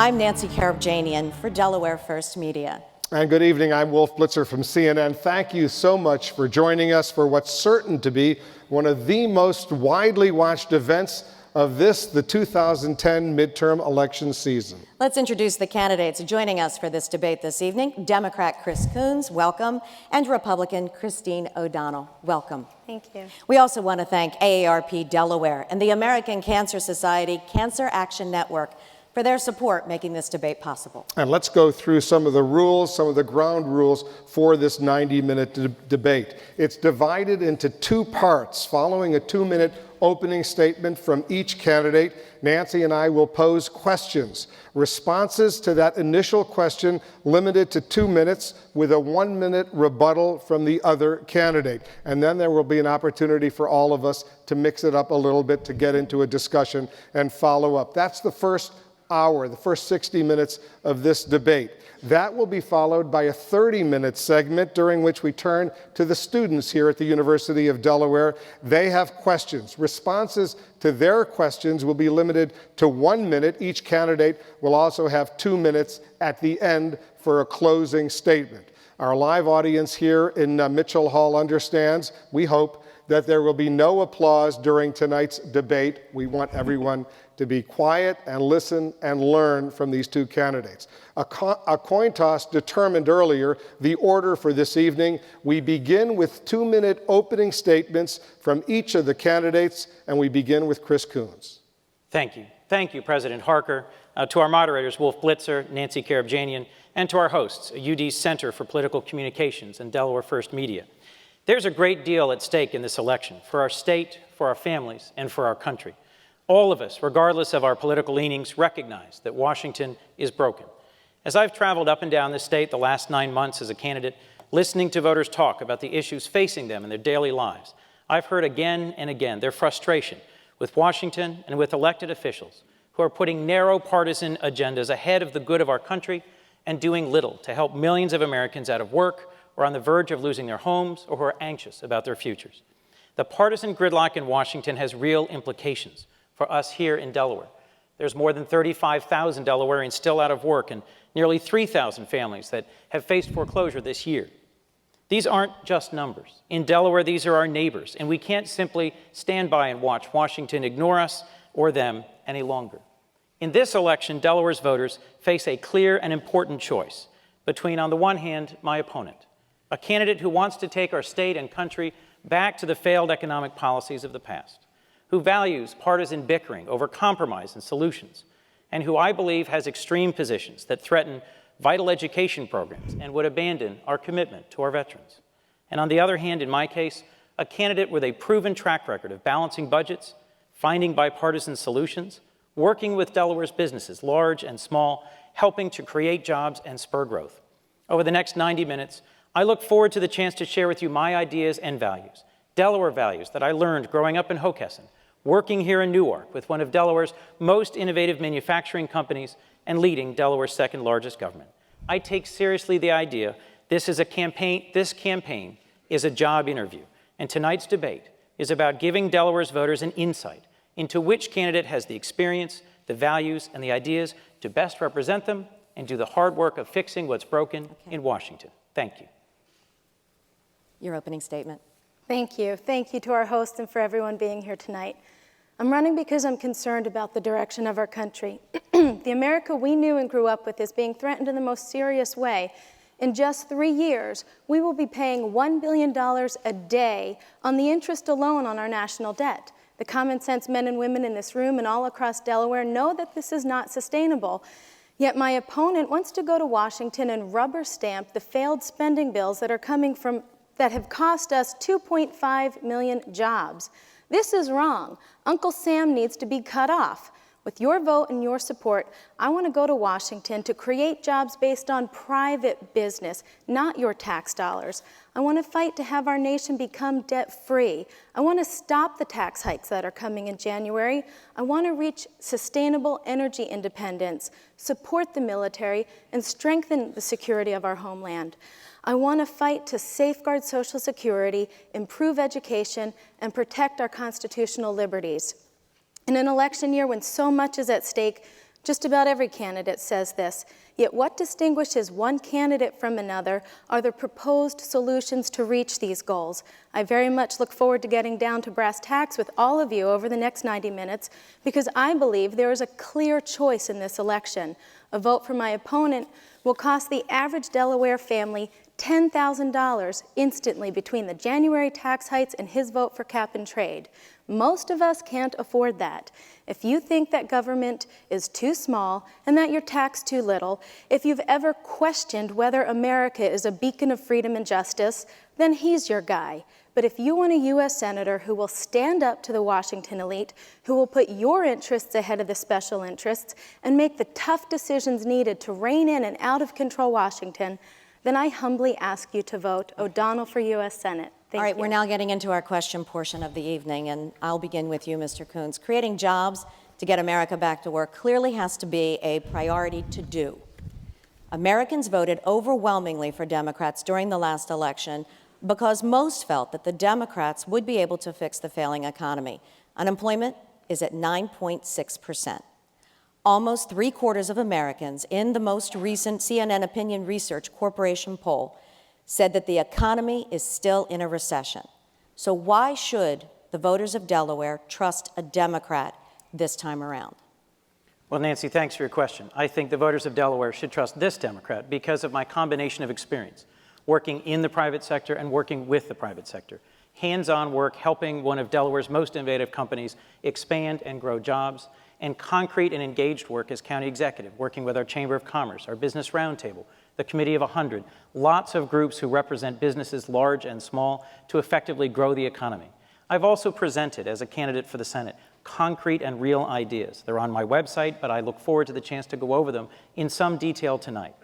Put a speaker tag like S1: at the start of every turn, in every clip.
S1: I'm Nancy Karabjanian for Delaware First Media.
S2: And good evening, I'm Wolf Blitzer from CNN. Thank you so much for joining us for what's certain to be one of the most widely watched events of the 2010 midterm election season.
S1: Let's introduce the candidates joining us for this debate this evening. Democrat Chris Coons, welcome, and Republican Christine O'Donnell, welcome.
S3: Thank you.
S1: We also want to thank AARP Delaware and the American Cancer Society Cancer Action Network for their support making this debate possible.
S2: And let's go through some of the rules, some of the ground rules for this 90-minute debate. It's divided into two parts. Following a 2-minute opening statement from each candidate, Nancy and I will pose questions. Responses to that initial question limited to 2 minutes with a 1-minute rebuttal from the other candidate. And then there will be an opportunity for all of us to mix it up a little bit to get into a discussion and follow up. That's the first hour, the first 60 minutes of this debate. That will be followed by a 30-minute segment during which we turn to the students here at the University of Delaware. They have questions. Responses to their questions will be limited to 1 minute. Each candidate will also have 2 minutes at the end for a closing statement. Our live audience here in Mitchell Hall understands, we hope, that there will be no applause during tonight's debate. We want everyone to be quiet and listen and learn from these two candidates. A coin toss determined earlier the order for this evening. We begin with 2-minute opening statements from each of the candidates, and we begin with Chris Coons.
S4: Thank you. Thank you, President Harker. To our moderators, Wolf Blitzer, Nancy Karabjanian, and to our hosts, UD's Center for Political Communications and Delaware First Media. There's a great deal at stake in this election for our state, for our families, and for our country. All of us, regardless of our political leanings, recognize that Washington is broken. As I've traveled up and down this state the last 9 months as a candidate, listening to voters talk about the issues facing them in their daily lives, I've heard again and again their frustration with Washington and with elected officials who are putting narrow partisan agendas ahead of the good of our country and doing little to help millions of Americans out of work or on the verge of losing their homes or who are anxious about their futures. The partisan gridlock in Washington has real implications for us here in Delaware. There's more than 35,000 Delawareans still out of work and nearly 3,000 families that have faced foreclosure this year. These aren't just numbers. In Delaware, these are our neighbors, and we can't simply stand by and watch Washington ignore us or them any longer. In this election, Delaware's voters face a clear and important choice between, on the one hand, my opponent, a candidate who wants to take our state and country back to the failed economic policies of the past, who values partisan bickering over compromise and solutions, and who I believe has extreme positions that threaten vital education programs and would abandon our commitment to our veterans. And on the other hand, in my case, a candidate with a proven track record of balancing budgets, finding bipartisan solutions, working with Delaware's businesses, large and small, helping to create jobs and spur growth. Over the next 90 minutes, I look forward to the chance to share with you my ideas and values, Delaware values that I learned growing up in Hockessin, working here in Newark with one of Delaware's most innovative manufacturing companies and leading Delaware's second largest government. I take seriously the idea this campaign is a job interview, and tonight's debate is about giving Delaware's voters an insight into which candidate has the experience, the values, and the ideas to best represent them and do the hard work of fixing what's broken in Washington. Thank you.
S1: Your opening statement.
S3: Thank you. Thank you to our host and for everyone being here tonight. I'm running because I'm concerned about the direction of our country. The America we knew and grew up with is being threatened in the most serious way. In just 3 years, we will be paying $1 billion a day on the interest alone on our national debt. The common sense men and women in this room and all across Delaware know that this is not sustainable. Yet my opponent wants to go to Washington and rubber stamp the failed spending bills that are coming from that have cost us 2.5 million jobs. This is wrong. Uncle Sam needs to be cut off. With your vote and your support, I want to go to Washington to create jobs based on private business, not your tax dollars. I want to fight to have our nation become debt-free. I want to stop the tax hikes that are coming in January. I want to reach sustainable energy independence, support the military, and strengthen the security of our homeland. I want to fight to safeguard Social Security, improve education, and protect our constitutional liberties. In an election year when so much is at stake, Just about every candidate says this, yet what distinguishes one candidate from another are the proposed solutions to reach these goals. I very much look forward to getting down to brass tacks with all of you over the next 90 minutes because I believe there is a clear choice in this election. A vote for my opponent will cost the average Delaware family $10,000 instantly between the January tax hikes and his vote for cap and trade. Most of us can't afford that. If you think that government is too small and that you're taxed too little, if you've ever questioned whether America is a beacon of freedom and justice, then he's your guy. But if you want a U.S. Senator who will stand up to the Washington elite, who will put your interests ahead of the special interests, and make the tough decisions needed to rein in an out-of-control Washington, then I humbly ask you to vote O'Donnell for U.S. Senate. Thank
S1: All right,
S3: you.
S1: we're now getting into our question portion of the evening, and I'll begin with you, Mr. Coons. Creating jobs to get America back to work clearly has to be a priority to do. Americans voted overwhelmingly for Democrats during the last election because most felt that the Democrats would be able to fix the failing economy. Unemployment is at 9.6%. Almost three-quarters of Americans in the most recent CNN Opinion Research Corporation poll said that the economy is still in a recession. So why should the voters of Delaware trust a Democrat this time around?
S4: Well, Nancy, thanks for your question. I think the voters of Delaware should trust this Democrat because of my combination of experience, working in the private sector and working with the private sector. Hands-on work helping one of Delaware's most innovative companies expand and grow jobs, and concrete and engaged work as county executive, working with our Chamber of Commerce, our Business Roundtable, the Committee of 100, lots of groups who represent businesses large and small to effectively grow the economy. I've also presented, as a candidate for the Senate, concrete and real ideas. They're on my website, but I look forward to the chance to go over them in some detail tonight.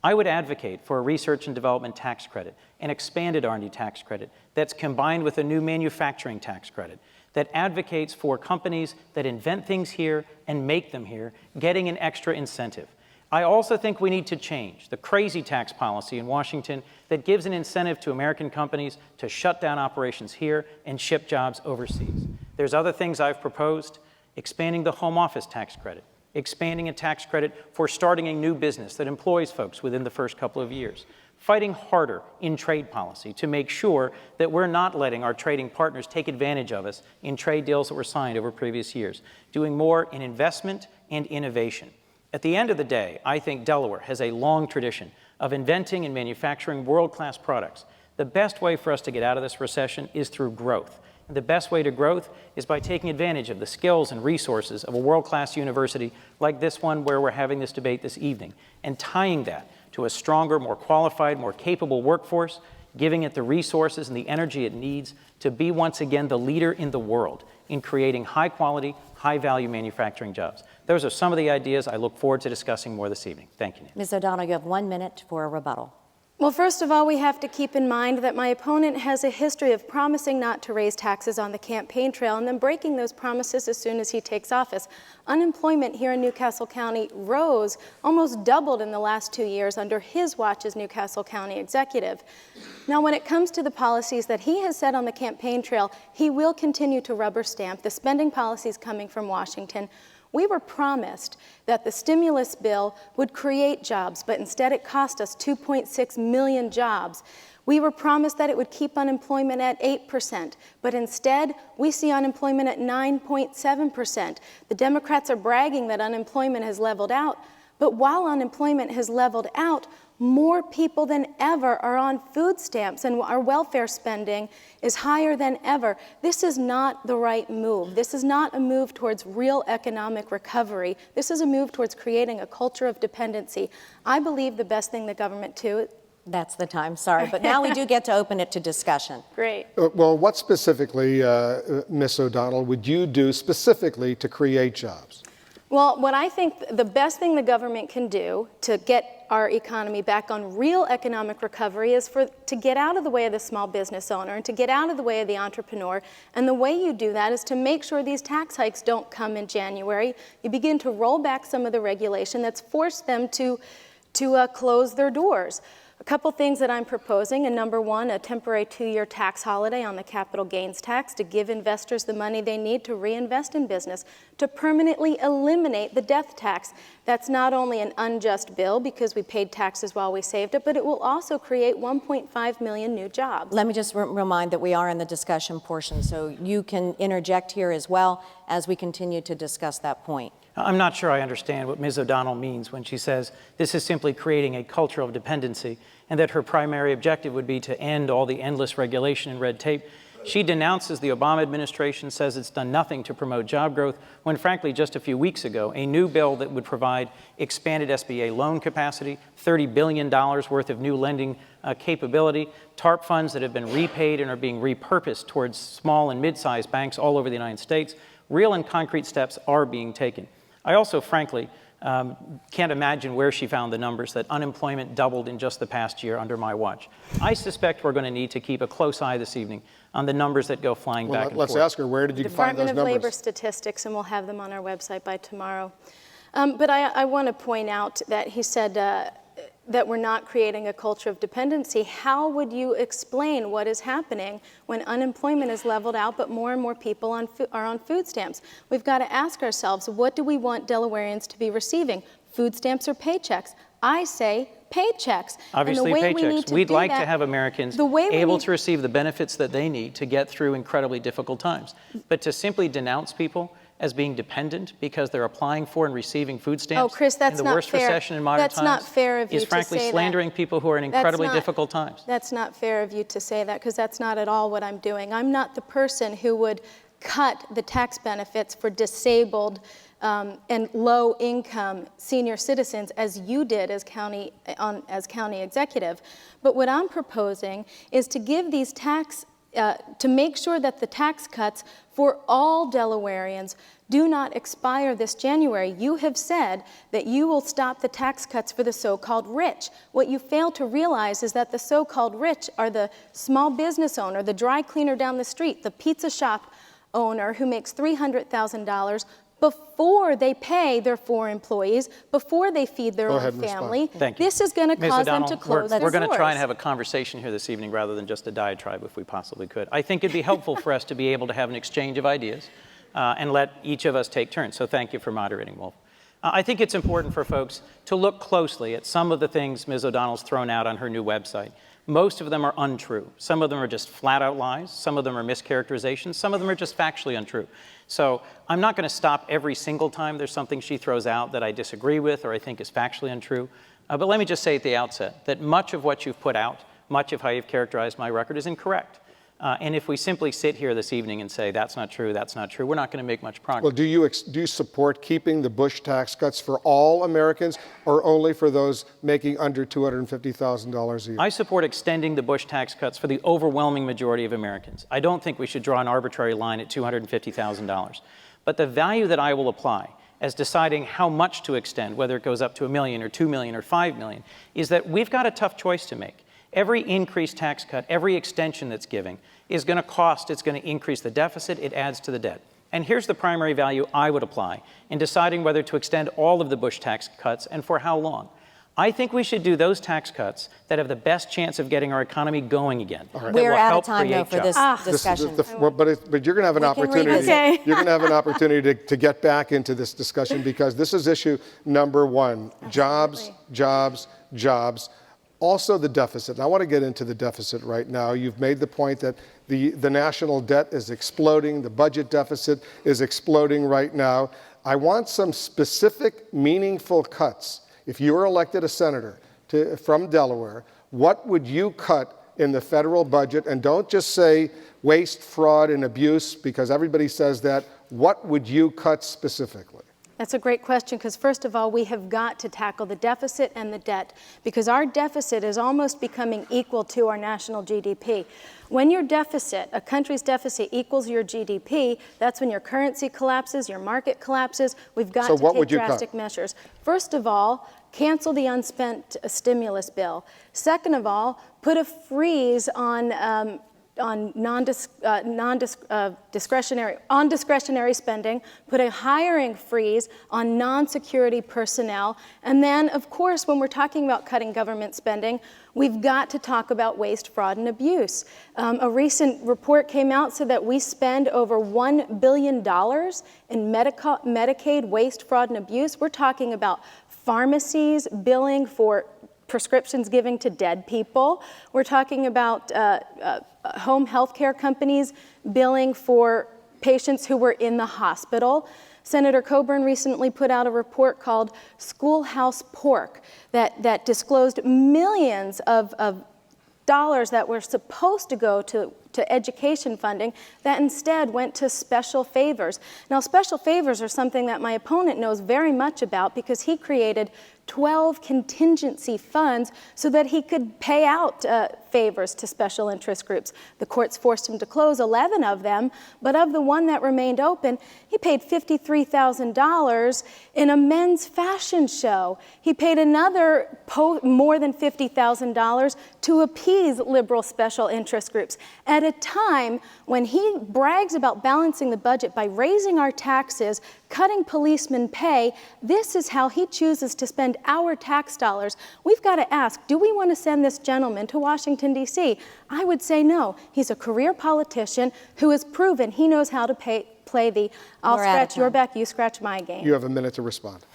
S4: I would advocate for a research and development tax credit, an expanded R&D tax credit that's combined with a new manufacturing tax credit that advocates for companies that invent things here and make them here, getting an extra incentive. I also think we need to change the crazy tax policy in Washington that gives an incentive to American companies to shut down operations here and ship jobs overseas. There's other things I've proposed, expanding the home office tax credit, expanding a tax credit for starting a new business that employs folks within the first couple of years, fighting harder in trade policy to make sure that we're not letting our trading partners take advantage of us in trade deals that were signed over previous years, doing more in investment and innovation. At the end of the day, I think Delaware has a long tradition of inventing and manufacturing world-class products. The best way for us to get out of this recession is through growth. And the best way to growth is by taking advantage of the skills and resources of a world-class university like this one where we're having this debate this evening, and tying that to a stronger, more qualified, more capable workforce, giving it the resources and the energy it needs to be once again the leader in the world in creating high-quality, high-value manufacturing jobs. Those are some of the ideas I look forward to discussing more this evening. Thank you, Nancy.
S1: Ms. O'Donnell, you have 1 minute for a rebuttal.
S3: Well, first of all, we have to keep in mind that my opponent has a history of promising not to raise taxes on the campaign trail and then breaking those promises as soon as he takes office. Unemployment here in Newcastle County rose, almost doubled in the last 2 years under his watch as Newcastle County executive. Now, when it comes to the policies that he has set on the campaign trail, he will continue to rubber stamp the spending policies coming from Washington. We were promised that the stimulus bill would create jobs, but instead it cost us 2.6 million jobs. We were promised that it would keep unemployment at 8%, but instead we see unemployment at 9.7%. The Democrats are bragging that unemployment has leveled out, but while unemployment has leveled out, more people than ever are on food stamps, and our welfare spending is higher than ever. This is not the right move. This is not a move towards real economic recovery. This is a move towards creating a culture of dependency. I believe the best thing the government to...
S1: That's the time, sorry, but now we do get to open it to discussion.
S3: Great.
S2: Well, what specifically, Ms. O'Donnell, would you do specifically to create jobs?
S3: Well, what I think the best thing the government can do to get our economy back on real economic recovery is to get out of the way of the small business owner and to get out of the way of the entrepreneur. And the way you do that is to make sure these tax hikes don't come in January. You begin to roll back some of the regulation that's forced them to close their doors. A couple things that I'm proposing, and number one, a temporary 2-year tax holiday on the capital gains tax to give investors the money they need to reinvest in business, to permanently eliminate the death tax. That's not only an unjust bill because we paid taxes while we saved it, but it will also create 1.5 million new jobs.
S1: Let me just remind that we are in the discussion portion, so you can interject here as well as we continue to discuss that point.
S4: I'm not sure I understand what Ms. O'Donnell means when she says this is simply creating a culture of dependency and that her primary objective would be to end all the endless regulation and red tape. She denounces the Obama administration, says it's done nothing to promote job growth, when frankly just a few weeks ago, a new bill that would provide expanded SBA loan capacity, $30 billion worth of new lending capability, TARP funds that have been repaid and are being repurposed towards small and mid-sized banks all over the United States. Real and concrete steps are being taken. I also, frankly, can't imagine where she found the numbers that unemployment doubled in just the past year under my watch. I suspect we're going to need to keep a close eye this evening on the numbers that go flying back and forth.
S2: Let's ask her, where did you find those
S3: Department
S2: numbers?
S3: of Labor statistics, and we'll have them on our website by tomorrow. But I want to point out that he said that we're not creating a culture of dependency. How would you explain what is happening when unemployment is leveled out, but more and more people are on food stamps? We've got to ask ourselves, what do we want Delawareans to be receiving? Food stamps or paychecks? I say paychecks.
S4: Obviously, paychecks. We'd like to have Americans able to receive the benefits that they need to get through incredibly difficult times. But to simply denounce people as being dependent because they're applying for and receiving food stamps
S3: Chris, that's
S4: in the worst recession in modern times
S3: not fair of you
S4: is frankly
S3: to say
S4: slandering people who are in incredibly difficult times.
S3: That's not fair of you to say that, because that's not at all what I'm doing. I'm not the person who would cut the tax benefits for disabled and low-income senior citizens as you did as county executive. But what I'm proposing is to give these to make sure that the tax cuts for all Delawareans do not expire this January. You have said that you will stop the tax cuts for the so-called rich. What you fail to realize is that the so-called rich are the small business owner, the dry cleaner down the street, the pizza shop owner who makes $300,000 before they pay their 4 employees, before they feed their own family.
S4: Thank you.
S3: This is going to cause them to close their doors.
S4: We're going to try and have a conversation here this evening rather than just a diatribe if we possibly could. I think it'd be helpful for us to be able to have an exchange of ideas and let each of us take turns. So thank you for moderating, Wolf. I think it's important for folks to look closely at some of the things Ms. O'Donnell's thrown out on her new website. Most of them are untrue. Some of them are just flat out lies. Some of them are mischaracterizations. Some of them are just factually untrue. So I'm not going to stop every single time there's something she throws out that I disagree with or I think is factually untrue. But let me just say at the outset that much of what you've put out, much of how you've characterized my record is incorrect. And if we simply sit here this evening and say, that's not true, we're not going to make much progress.
S2: Well, do you support keeping the Bush tax cuts for all Americans or only for those making under $250,000 a year?
S4: I support extending the Bush tax cuts for the overwhelming majority of Americans. I don't think we should draw an arbitrary line at $250,000. But the value that I will apply as deciding how much to extend, whether it goes up to $1 million or $2 million or $5 million, is that we've got a tough choice to make. Every increased tax cut, every extension that's giving is going to cost, it's going to increase the deficit, it adds to the debt. And here's the primary value I would apply in deciding whether to extend all of the Bush tax cuts and for how long. I think we should do those tax cuts that have the best chance of getting our economy going again.
S2: Right.
S1: We're out of time, though, for this discussion.
S2: But you're going to have an opportunity. You're going to have an opportunity to get back into this discussion because this is issue number one: jobs, jobs, jobs. Also the deficit. And I want to get into the deficit right now. You've made the point that the national debt is exploding. The budget deficit is exploding right now. I want some specific, meaningful cuts. If you were elected a senator from Delaware, what would you cut in the federal budget? And don't just say waste, fraud, and abuse, because everybody says that. What would you cut specifically?
S3: That's a great question, because first of all, we have got to tackle the deficit and the debt, because our deficit is almost becoming equal to our national GDP. When your deficit, a country's deficit, equals your GDP, that's when your currency collapses, your market collapses. We've got to take drastic measures. First of all, cancel the unspent stimulus bill. Second of all, put a freeze on discretionary spending, put a hiring freeze on non-security personnel, and then, of course, when we're talking about cutting government spending, we've got to talk about waste, fraud, and abuse. A recent report came out so that we spend over $1 billion in Medicaid waste, fraud, and abuse. We're talking about pharmacies billing for prescriptions given to dead people. We're talking about home health care companies billing for patients who were in the hospital. Senator Coburn recently put out a report called Schoolhouse Pork that disclosed millions of dollars that were supposed to go to education funding that instead went to special favors. Now, special favors are something that my opponent knows very much about because he created 12 contingency funds so that he could pay out favors to special interest groups. The courts forced him to close 11 of them, but of the one that remained open, he paid $53,000 in a men's fashion show. He paid another more than $50,000 to appease liberal special interest groups at a time when he brags about balancing the budget by raising our taxes, cutting policemen pay. This is how he chooses to spend our tax dollars. We've got to ask, do we want to send this gentleman to Washington, D.C.? I would say no. He's a career politician who has proven he knows how to play the I'll scratch your back, you scratch my game.
S2: You have a minute to respond.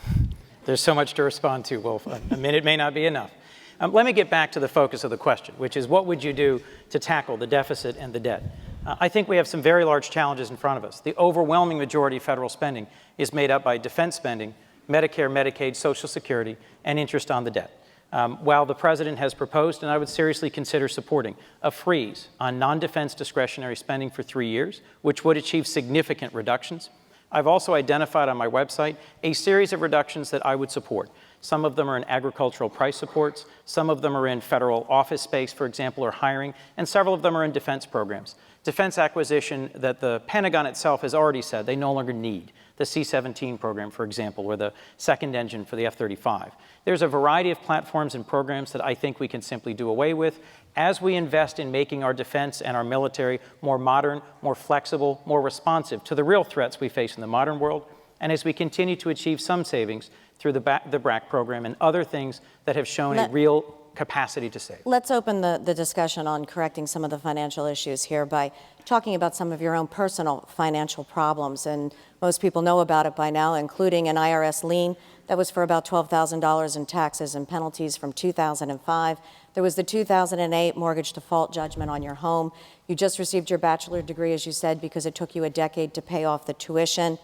S4: There's so much to respond to, Wolf. A minute may not be enough. Let me get back to the focus of the question, which is what would you do to tackle the deficit and the debt? I think we have some very large challenges in front of us. The overwhelming majority of federal spending is made up by defense spending, Medicare, Medicaid, Social Security, and interest on the debt. While the president has proposed, and I would seriously consider supporting, a freeze on non-defense discretionary spending for 3 years, which would achieve significant reductions, I've also identified on my website a series of reductions that I would support. Some of them are in agricultural price supports, some of them are in federal office space, for example, or hiring, and several of them are in defense programs. Defense acquisition that the Pentagon itself has already said they no longer need. The C-17 program, for example, or the second engine for the F-35. There's a variety of platforms and programs that I think we can simply do away with as we invest in making our defense and our military more modern, more flexible, more responsive to the real threats we face in the modern world, and as we continue to achieve some savings through the BRAC program and other things that have shown a real capacity to save.
S1: Let's open the discussion on correcting some of the financial issues here by talking about some of your own personal financial problems. And most people know about it by now, including an Irs lien that was for about $12,000 in taxes and penalties from 2005. There was the 2008 mortgage default judgment on your home. You just received your bachelor's degree, as you said, because it took you a decade to pay off the tuition.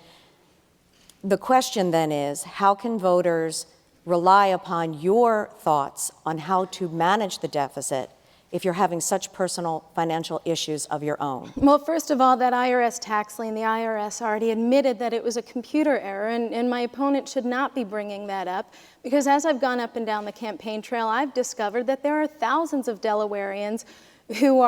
S1: The question then is, how can voters rely upon your thoughts on how to manage the deficit if you're having such personal financial issues of your own?
S3: Well, first of all, that Irs tax lien, the IRS already admitted that it was a computer error, and my opponent should not be bringing that up, because as I've gone up and down the campaign trail, I've discovered that there are thousands of Delawareans who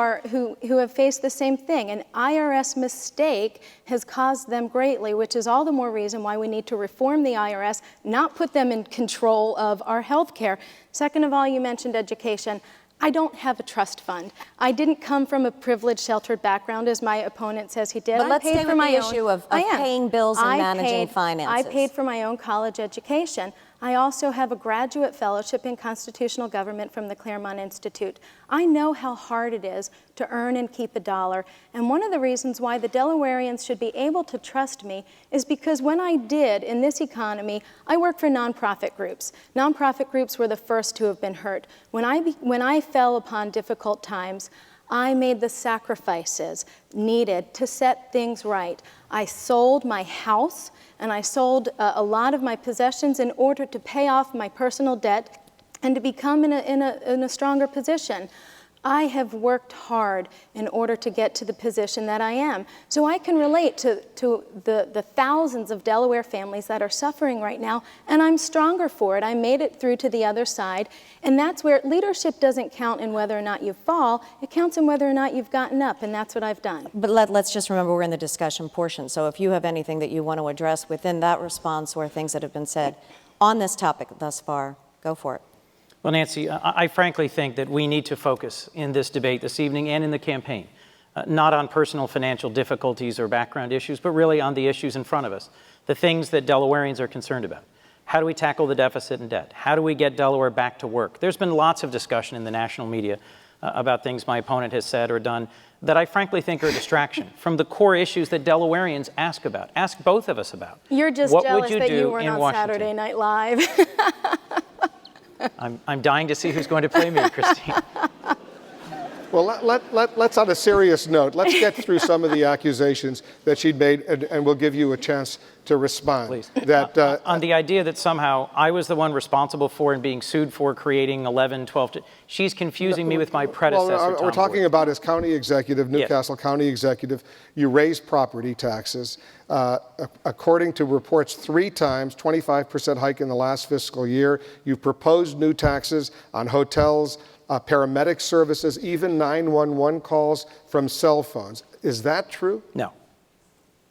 S3: have faced the same thing. An IRS mistake has caused them greatly, which is all the more reason why we need to reform the IRS, not put them in control of our health care. Second of all, you mentioned education. I don't have a trust fund. I didn't come from a privileged, sheltered background, as my opponent says he did.
S1: But let's stay with the issue of paying bills and managing finances.
S3: I paid for my own college education. I also have a graduate fellowship in constitutional government from the Claremont Institute. I know how hard it is to earn and keep a dollar, and one of the reasons why the Delawareans should be able to trust me is because when I did in this economy, I worked for nonprofit groups. Nonprofit groups were the first to have been hurt. When I fell upon difficult times, I made the sacrifices needed to set things right. I sold my house and I sold a lot of my possessions in order to pay off my personal debt and to become in a stronger position. I have worked hard in order to get to the position that I am. So I can relate to the thousands of Delaware families that are suffering right now, and I'm stronger for it. I made it through to the other side, and that's where leadership doesn't count in whether or not you fall. It counts in whether or not you've gotten up, and that's what I've done.
S1: But let's just remember we're in the discussion portion. So if you have anything that you want to address within that response or things that have been said on this topic thus far, go for it.
S4: Well, Nancy, I frankly think that we need to focus in this debate this evening and in the campaign not on personal financial difficulties or background issues, but really on the issues in front of us, the things that Delawareans are concerned about. How do we tackle the deficit and debt? How do we get Delaware back to work? There's been lots of discussion in the national media about things my opponent has said or done that I frankly think are a distraction from the core issues that Delawareans ask both of us about.
S3: You're just
S4: what
S3: jealous
S4: would you
S3: that
S4: do
S3: you weren't
S4: in
S3: on
S4: Washington?
S3: Saturday Night Live.
S4: I'm dying to see who's going to play me, Christine.
S2: Well, let's on a serious note, let's get through some of the accusations that she'd made, and we'll give you a chance to respond.
S4: Please.
S2: That,
S4: on the idea that somehow I was the one responsible for and being sued for creating 11, 12, she's confusing me with my predecessor,
S2: well, we're
S4: Tom
S2: talking
S4: Ward.
S2: about as county executive, Newcastle County executive, you raised property taxes. According to reports, 3 times, 25% hike in the last fiscal year. You proposed new taxes on hotels, paramedic services, even 911 calls from cell phones. Is that true?
S4: No.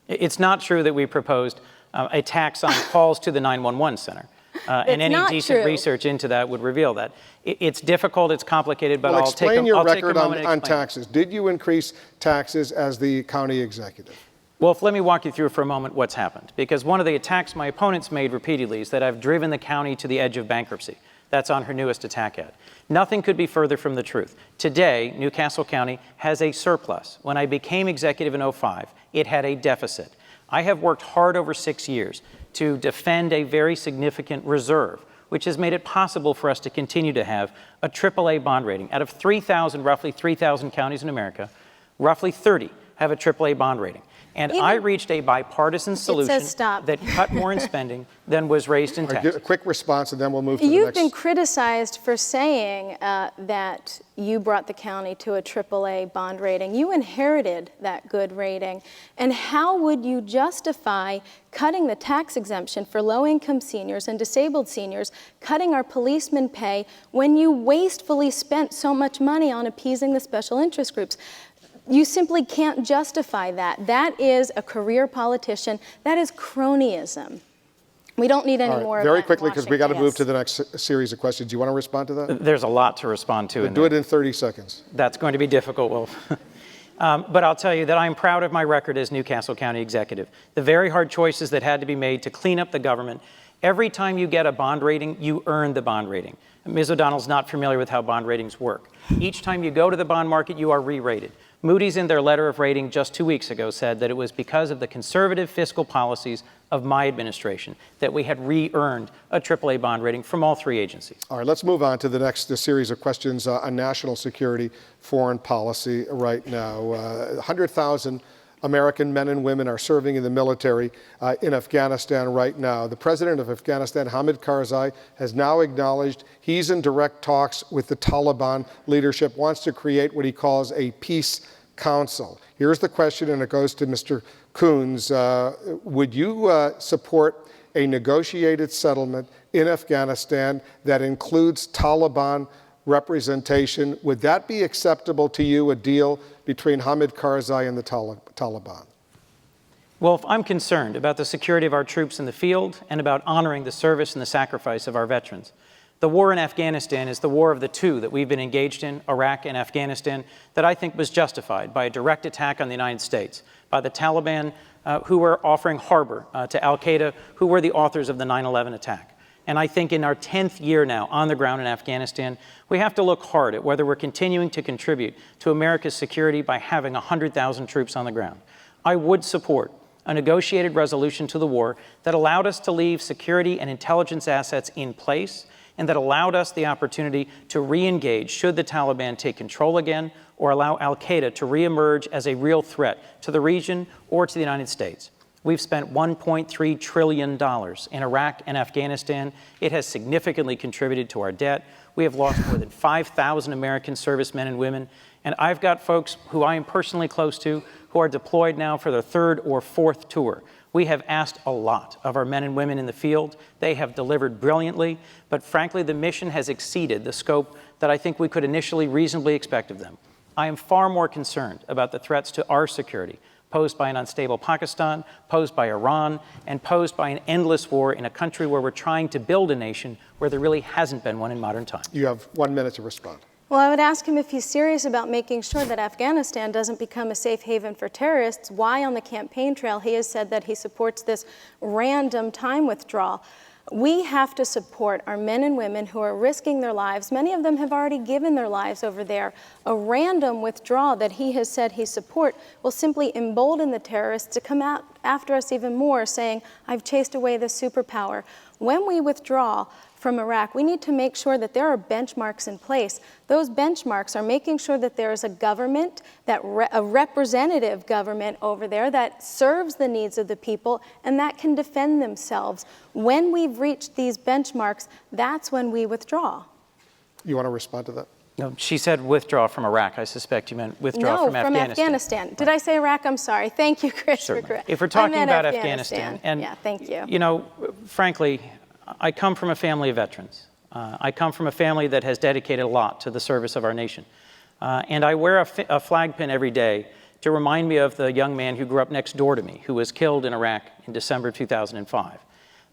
S4: It's not true that we proposed a tax on calls to the 911 center. And any decent
S3: true.
S4: research into that would reveal that. It's difficult, it's complicated, but
S2: Well,
S4: I'll take a
S2: explain your
S4: moment
S2: record
S4: to
S2: on
S4: explain.
S2: taxes. Did you increase taxes as the county executive?
S4: Well, let me walk you through for a moment what's happened. Because one of the attacks my opponents made repeatedly is that I've driven the county to the edge of bankruptcy. That's on her newest attack ad. Nothing could be further from the truth. Today, Newcastle County has a surplus. When I became executive in 2005, it had a deficit. I have worked hard over 6 years to defend a very significant reserve, which has made it possible for us to continue to have a AAA bond rating. Out of 3,000, roughly 3,000 counties in America, roughly 30 have a AAA bond rating. And I reached a bipartisan solution that cut more in spending than was raised in taxes.
S2: A quick response, and then we'll move to the
S3: You've
S2: next.
S3: been criticized for saying that you brought the county to a AAA bond rating. You inherited that good rating. And how would you justify cutting the tax exemption for low-income seniors and disabled seniors, cutting our policemen pay, when you wastefully spent so much money on appeasing the special interest groups? You simply can't justify that. That is a career politician. That is cronyism. We don't need any more of that.
S2: Very quickly, because we got to
S3: Washington.
S2: move to the next series of questions. Do you want to respond to that?
S4: There's a lot to respond to.
S2: Do it in 30 seconds.
S4: That's going to be difficult, Wolf. But I'll tell you that I'm proud of my record as Newcastle County executive. The very hard choices that had to be made to clean up the government. Every time you get a bond rating, you earn the bond rating. Ms. O'Donnell's not familiar with how bond ratings work. Each time you go to the bond market, you are re-rated. Moody's, in their letter of rating just 2 weeks ago, said that it was because of the conservative fiscal policies of my administration that we had re-earned a AAA bond rating from all 3 agencies.
S2: All right, let's move on to the next series of questions on national security, foreign policy right now. 100,000 American men and women are serving in the military in Afghanistan right now. The president of Afghanistan, Hamid Karzai, has now acknowledged he's in direct talks with the Taliban leadership, wants to create what he calls a peace council. Here's the question, and it goes to Mr. Coons. Would you support a negotiated settlement in Afghanistan that includes Taliban representation? Would that be acceptable to you, a deal between Hamid Karzai and the Taliban?
S4: Well, I'm concerned about the security of our troops in the field and about honoring the service and the sacrifice of our veterans. The war in Afghanistan is the war of the 2 that we've been engaged in, Iraq and Afghanistan, that I think was justified by a direct attack on the United States, by the Taliban, who were offering harbor to al-Qaeda, who were the authors of the 9/11 attack. And I think in our 10th year now on the ground in Afghanistan, we have to look hard at whether we're continuing to contribute to America's security by having 100,000 troops on the ground. I would support a negotiated resolution to the war that allowed us to leave security and intelligence assets in place and that allowed us the opportunity to re-engage should the Taliban take control again or allow al-Qaeda to re-emerge as a real threat to the region or to the United States. We've spent $1.3 trillion in Iraq and Afghanistan. It has significantly contributed to our debt. We have lost more than 5,000 American servicemen and women. And I've got folks who I am personally close to who are deployed now for their 3rd or 4th tour. We have asked a lot of our men and women in the field. They have delivered brilliantly, but frankly, the mission has exceeded the scope that I think we could initially reasonably expect of them. I am far more concerned about the threats to our security posed by an unstable Pakistan, posed by Iran, and posed by an endless war in a country where we're trying to build a nation where there really hasn't been one in modern times.
S2: You have 1 minute to respond.
S3: Well, I would ask him if he's serious about making sure that Afghanistan doesn't become a safe haven for terrorists, why on the campaign trail he has said that he supports this random time withdrawal. We have to support our men and women who are risking their lives. Many of them have already given their lives over there. A random withdrawal that he has said he supports will simply embolden the terrorists to come out after us even more, saying, I've chased away the superpower. When we withdraw from Iraq, we need to make sure that there are benchmarks in place. Those benchmarks are making sure that there is a government, a representative government over there that serves the needs of the people and that can defend themselves. When we've reached these benchmarks, that's when we withdraw.
S2: You want to respond to that?
S4: No, she said withdraw from Iraq. I suspect you meant withdraw
S3: No,
S4: from Afghanistan.
S3: Afghanistan. Did I say Iraq? I'm sorry. Thank you, Chris. For correct.
S4: If we're talking
S3: I meant
S4: about Afghanistan, and
S3: yeah, thank you.
S4: You know, frankly, I come from a family of veterans. I come from a family that has dedicated a lot to the service of our nation. And I wear a flag pin every day to remind me of the young man who grew up next door to me, who was killed in Iraq in December 2005.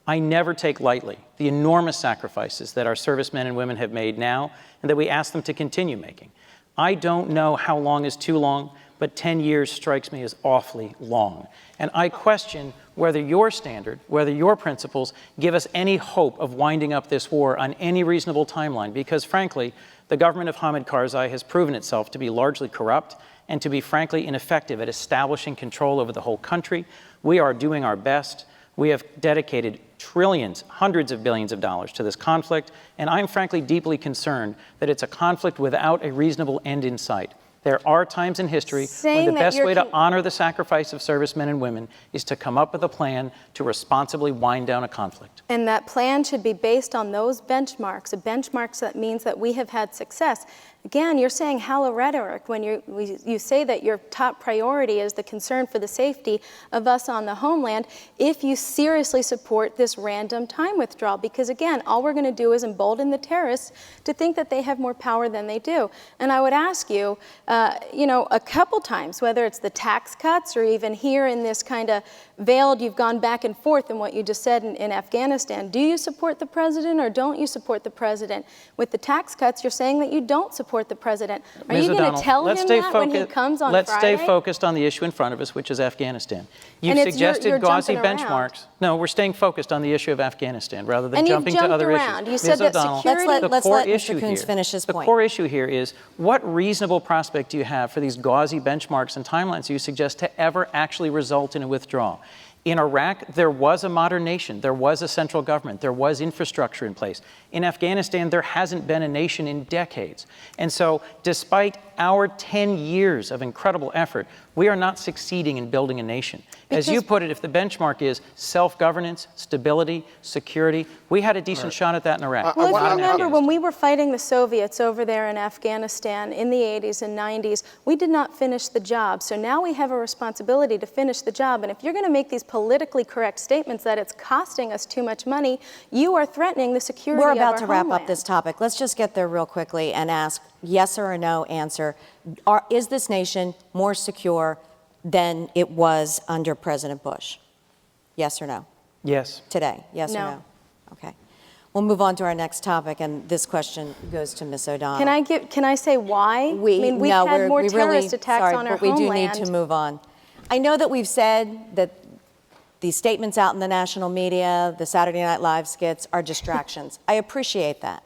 S4: I never take lightly the enormous sacrifices that our servicemen and women have made now and that we ask them to continue making. I don't know how long is too long, but 10 years strikes me as awfully long. And I question whether your standard, whether your principles give us any hope of winding up this war on any reasonable timeline, because frankly, the government of Hamid Karzai has proven itself to be largely corrupt and to be frankly ineffective at establishing control over the whole country. We are doing our best. We have dedicated trillions, hundreds of billions of dollars to this conflict, and I'm frankly deeply concerned that it's a conflict without a reasonable end in sight. There are times in history when the best way to honor the sacrifice of servicemen and women is to come up with a plan to responsibly wind down a conflict.
S3: And that plan should be based on those benchmarks, benchmarks that means that we have had success. Again, you're saying hollow rhetoric when you say that your top priority is the concern for the safety of us on the homeland if you seriously support this random time withdrawal. Because again, all we're going to do is embolden the terrorists to think that they have more power than they do. And I would ask you, a couple times, whether it's the tax cuts or even here in this kind of veiled, you've gone back and forth in what you just said in Afghanistan. Do you support the president or don't you support the president? With the tax cuts, you're saying that you don't support the president. Are you going to tell him that when he comes on Friday?
S4: Let's stay focused on the issue in front of us, which is Afghanistan. You've suggested gauzy benchmarks. No, we're staying focused on the issue of Afghanistan rather than jumping to other issues.
S3: You said that security...
S1: Let's let Mr. Coons finish his point.
S4: The core issue here is what reasonable prospect do you have for these gauzy benchmarks and timelines you suggest to ever actually result in a withdrawal? In Iraq, there was a modern nation. There was a central government. There was infrastructure in place. In Afghanistan, there hasn't been a nation in decades. And so, despite our 10 years of incredible effort, we are not succeeding in building a nation. As you put it, if the benchmark is self-governance, stability, security, we had a decent shot at that in Iraq.
S3: Well, if you remember, when we were fighting the Soviets over there in Afghanistan in the 80s and 90s, we did not finish the job. So now we have a responsibility to finish the job. And if you're going to make these politically correct statements that it's costing us too much money, you are threatening the security of our homeland.
S1: We're about to wrap up this topic. Let's just get there real quickly and ask yes or a no answer. Is this nation more secure than it was under President Bush? Yes or no?
S4: Yes.
S1: Today, yes or no? Okay. We'll move on to our next topic, and this question goes to Ms. O'Donnell.
S3: Can I say why? We've had more terrorist attacks on our homeland.
S1: But we do need to move on. I know that we've said that these statements out in the national media, the Saturday Night Live skits, are distractions. I appreciate that.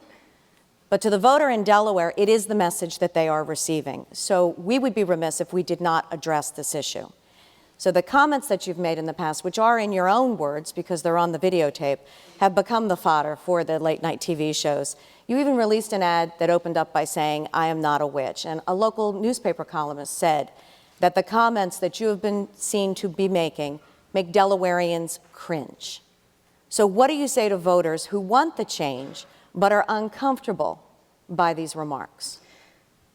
S1: But to the voter in Delaware, it is the message that they are receiving. So we would be remiss if we did not address this issue. So the comments that you've made in the past, which are in your own words because they're on the videotape, have become the fodder for the late night TV shows. You even released an ad that opened up by saying, "I am not a witch." And a local newspaper columnist said that the comments that you have been seen to be making make Delawareans cringe. So what do you say to voters who want the change but are uncomfortable by these remarks?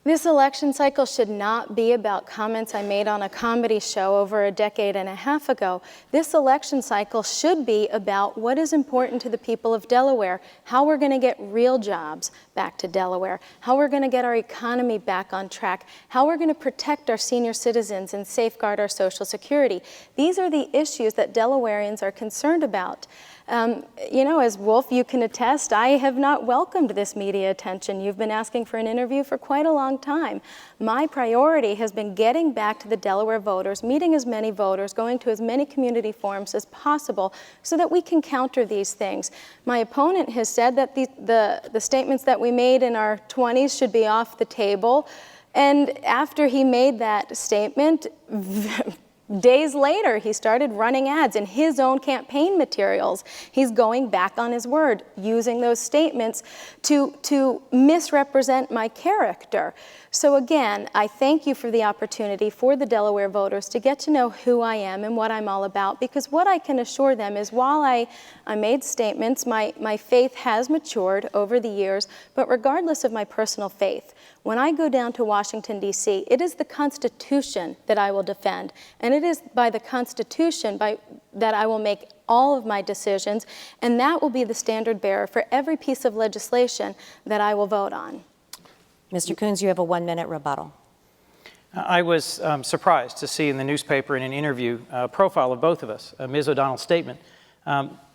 S3: This election cycle should not be about comments I made on a comedy show over a decade and a half ago. This election cycle should be about what is important to the people of Delaware, how we're going to get real jobs back to Delaware, how we're going to get our economy back on track, how we're going to protect our senior citizens and safeguard our Social Security. These are the issues that Delawareans are concerned about. You know, as Wolf, you can attest, I have not welcomed this media attention. You've been asking for an interview for quite a long time. My priority has been getting back to the Delaware voters, meeting as many voters, going to as many community forums as possible so that we can counter these things. My opponent has said that the statements that we made in our 20s should be off the table. And after he made that statement, days later, he started running ads in his own campaign materials. He's going back on his word, using those statements to misrepresent my character. So again, I thank you for the opportunity for the Delaware voters to get to know who I am and what I'm all about, because what I can assure them is while I made statements, my faith has matured over the years, but regardless of my personal faith, when I go down to Washington, D.C., it is the Constitution that I will defend, and it is by the Constitution that I will make all of my decisions, and that will be the standard bearer for every piece of legislation that I will vote on.
S1: Mr. Coons, you have a 1-minute rebuttal.
S4: I was surprised to see in the newspaper in an interview a profile of both of us, Ms. O'Donnell's statement,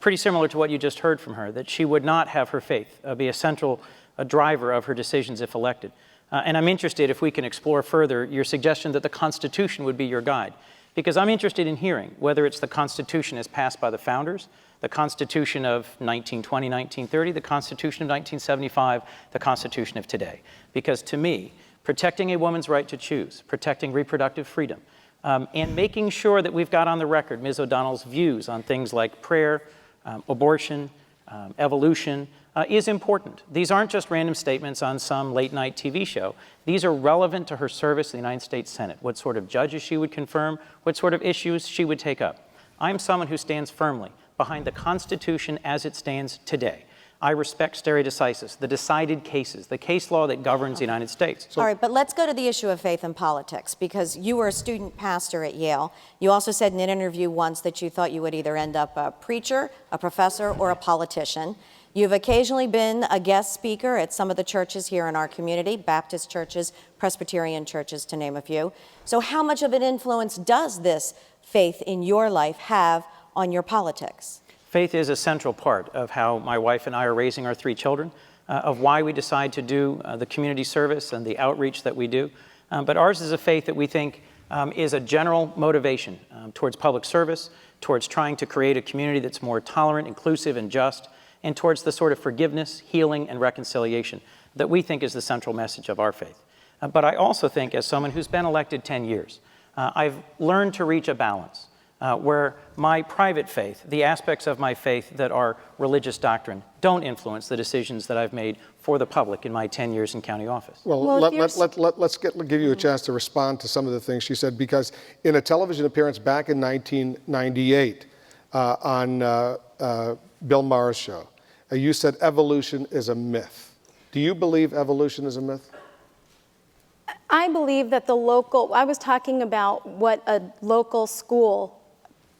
S4: pretty similar to what you just heard from her, that she would not have her faith be a central driver of her decisions if elected. And I'm interested if we can explore further your suggestion that the Constitution would be your guide, because I'm interested in hearing whether it's the Constitution as passed by the founders, the Constitution of 1920, 1930, the Constitution of 1975, the Constitution of today. Because to me, protecting a woman's right to choose, protecting reproductive freedom, and making sure that we've got on the record Ms. O'Donnell's views on things like prayer, abortion, evolution, is important. These aren't just random statements on some late-night TV show. These are relevant to her service in the United States Senate, what sort of judges she would confirm, what sort of issues she would take up. I'm someone who stands firmly behind the Constitution as it stands today. I respect stare decisis, the decided cases, the case law that governs the United States.
S1: All right, but let's go to the issue of faith and politics, because you were a student pastor at Yale. You also said in an interview once that you thought you would either end up a preacher, a professor, or a politician. You've occasionally been a guest speaker at some of the churches here in our community, Baptist churches, Presbyterian churches, to name a few. So how much of an influence does this faith in your life have on your politics?
S4: Faith is a central part of how my wife and I are raising our 3 children, of why we decide to do the community service and the outreach that we do. But ours is a faith that we think is a general motivation towards public service, towards trying to create a community that's more tolerant, inclusive, and just, and towards the sort of forgiveness, healing, and reconciliation that we think is the central message of our faith. But I also think, as someone who's been elected 10 years, I've learned to reach a balance where my private faith, the aspects of my faith that are religious doctrine, don't influence the decisions that I've made for the public in my 10 years in county office.
S2: Well, let's give you a chance to respond to some of the things she said, because in a television appearance back in 1998 on Bill Maher's show, you said evolution is a myth. Do you believe evolution is a myth?
S3: I believe that I was talking about what a local school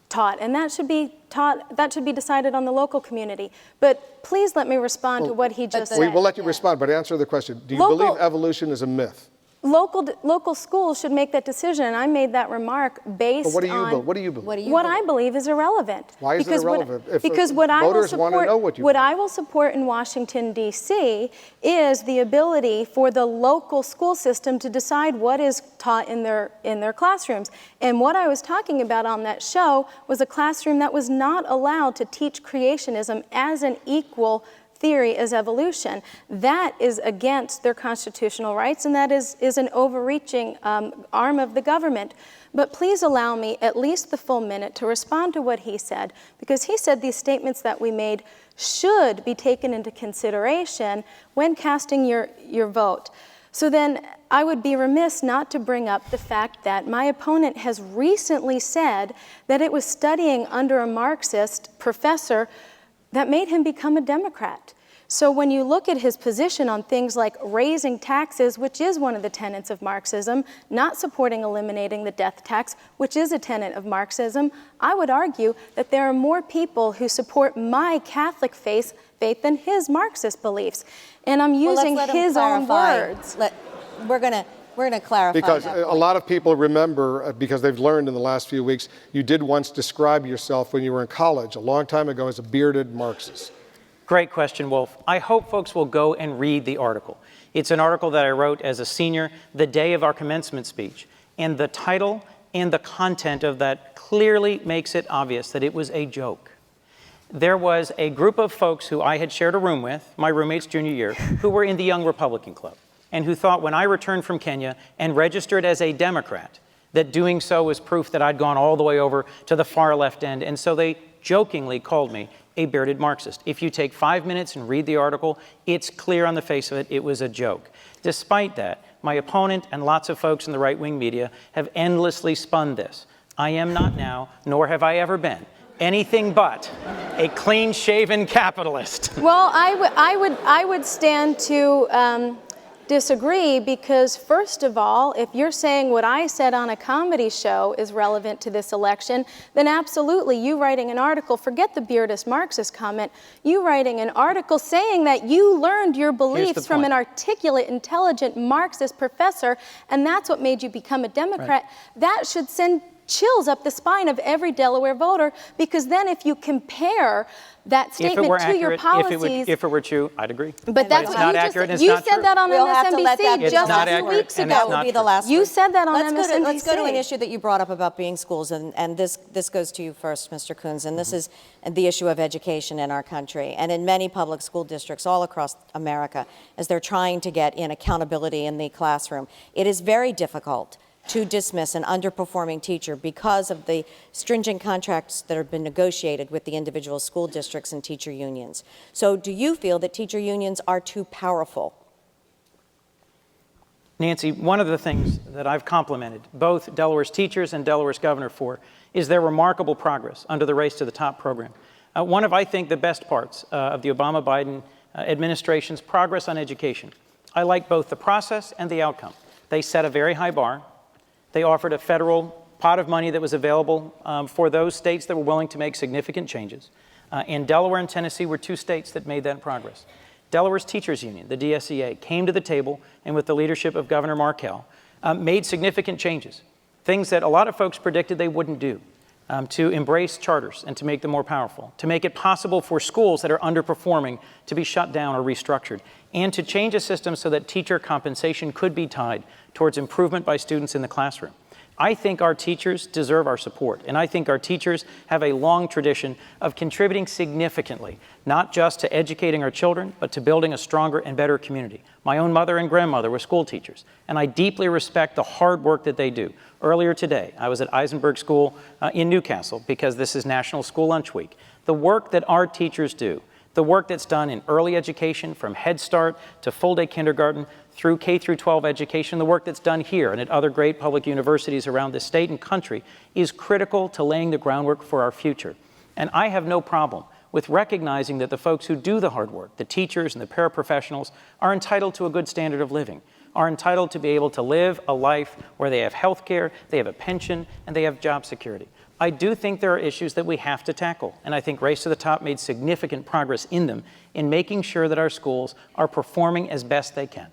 S3: taught, and that should be decided on the local community. But please let me respond to what he just said.
S2: We'll let you respond, but answer the question. Do you believe evolution is a myth?
S3: Local schools should make that decision, and I made that remark based on...
S2: What do you believe?
S3: What I believe is irrelevant.
S2: Why is it irrelevant?
S3: Because what I will support in Washington, D.C. is the ability for the local school system to decide what is taught in their classrooms. And what I was talking about on that show was a classroom that was not allowed to teach creationism as an equal theory as evolution. That is against their constitutional rights, and that is an overreaching arm of the government. But please allow me at least the full minute to respond to what he said, because he said these statements that we made should be taken into consideration when casting your vote. So then I would be remiss not to bring up the fact that my opponent has recently said that it was studying under a Marxist professor that made him become a Democrat. So when you look at his position on things like raising taxes, which is one of the tenets of Marxism, not supporting eliminating the death tax, which is a tenet of Marxism, I would argue that there are more people who support my Catholic faith than his Marxist beliefs. And I'm using his own words.
S1: We're going to We're going to clarify
S2: Because
S1: that
S2: a
S1: point.
S2: lot of people remember, because they've learned in the last few weeks, you did once describe yourself when you were in college, a long time ago, as a bearded Marxist.
S4: Great question, Wolf. I hope folks will go and read the article. It's an article that I wrote as a senior the day of our commencement speech. And the title and the content of that clearly makes it obvious that it was a joke. There was a group of folks who I had shared a room with, my roommates junior year, who were in the Young Republican Club, and who thought when I returned from Kenya and registered as a Democrat, that doing so was proof that I'd gone all the way over to the far left end. And so they jokingly called me a bearded Marxist. If you take 5 minutes and read the article, it's clear on the face of it, it was a joke. Despite that, my opponent and lots of folks in the right-wing media have endlessly spun this. I am not now, nor have I ever been, anything but a clean-shaven capitalist.
S3: Well, I would stand to disagree because, first of all, if you're saying what I said on a comedy show is relevant to this election, then absolutely, you writing an article, forget the bearded Marxist comment, you writing an article saying that you learned your beliefs from an articulate, intelligent Marxist professor, and that's what made you become a Democrat, that should send chills up the spine of every Delaware voter, because then if you compare that statement to your policies...
S4: If it were true, I'd agree.
S3: But that's what
S4: not
S3: you
S4: accurate,
S3: just...
S4: it's
S3: You
S4: not
S3: said
S4: true.
S3: that on
S1: We'll have to let that
S3: MSNBC
S1: be
S3: just
S1: the
S3: a few weeks ago.
S1: That will be the last
S3: You
S1: one.
S3: said that on MSNBC.
S1: Let's go to an issue that you brought up about being schools, and this goes to you first, Mr. Coons, and this is the issue of education in our country. And in many public school districts all across America, as they're trying to get in accountability in the classroom, it is very difficult to dismiss an underperforming teacher because of the stringent contracts that have been negotiated with the individual school districts and teacher unions. So do you feel that teacher unions are too powerful?
S4: Nancy, one of the things that I've complimented both Delaware's teachers and Delaware's governor for is their remarkable progress under the Race to the Top program. One of, I think, the best parts of the Obama-Biden administration's progress on education. I like both the process and the outcome. They set a very high bar. They offered a federal pot of money that was available for those states that were willing to make significant changes. And Delaware and Tennessee were two states that made that progress. Delaware's teachers union, the DSEA, came to the table and with the leadership of Governor Markell, made significant changes, things that a lot of folks predicted they wouldn't do, to embrace charters and to make them more powerful, to make it possible for schools that are underperforming to be shut down or restructured, and to change a system so that teacher compensation could be tied towards improvement by students in the classroom. I think our teachers deserve our support, and I think our teachers have a long tradition of contributing significantly, not just to educating our children, but to building a stronger and better community. My own mother and grandmother were school teachers, and I deeply respect the hard work that they do. Earlier today, I was at Eisenberg School in Newcastle because this is National School Lunch Week. The work that our teachers do, the work that's done in early education from Head Start to full-day kindergarten through K through 12 education, the work that's done here and at other great public universities around the state and country is critical to laying the groundwork for our future. And I have no problem with recognizing that the folks who do the hard work, the teachers and the paraprofessionals, are entitled to a good standard of living, are entitled to be able to live a life where they have health care, they have a pension, and they have job security. I do think there are issues that we have to tackle, and I think Race to the Top made significant progress in them in making sure that our schools are performing as best they can.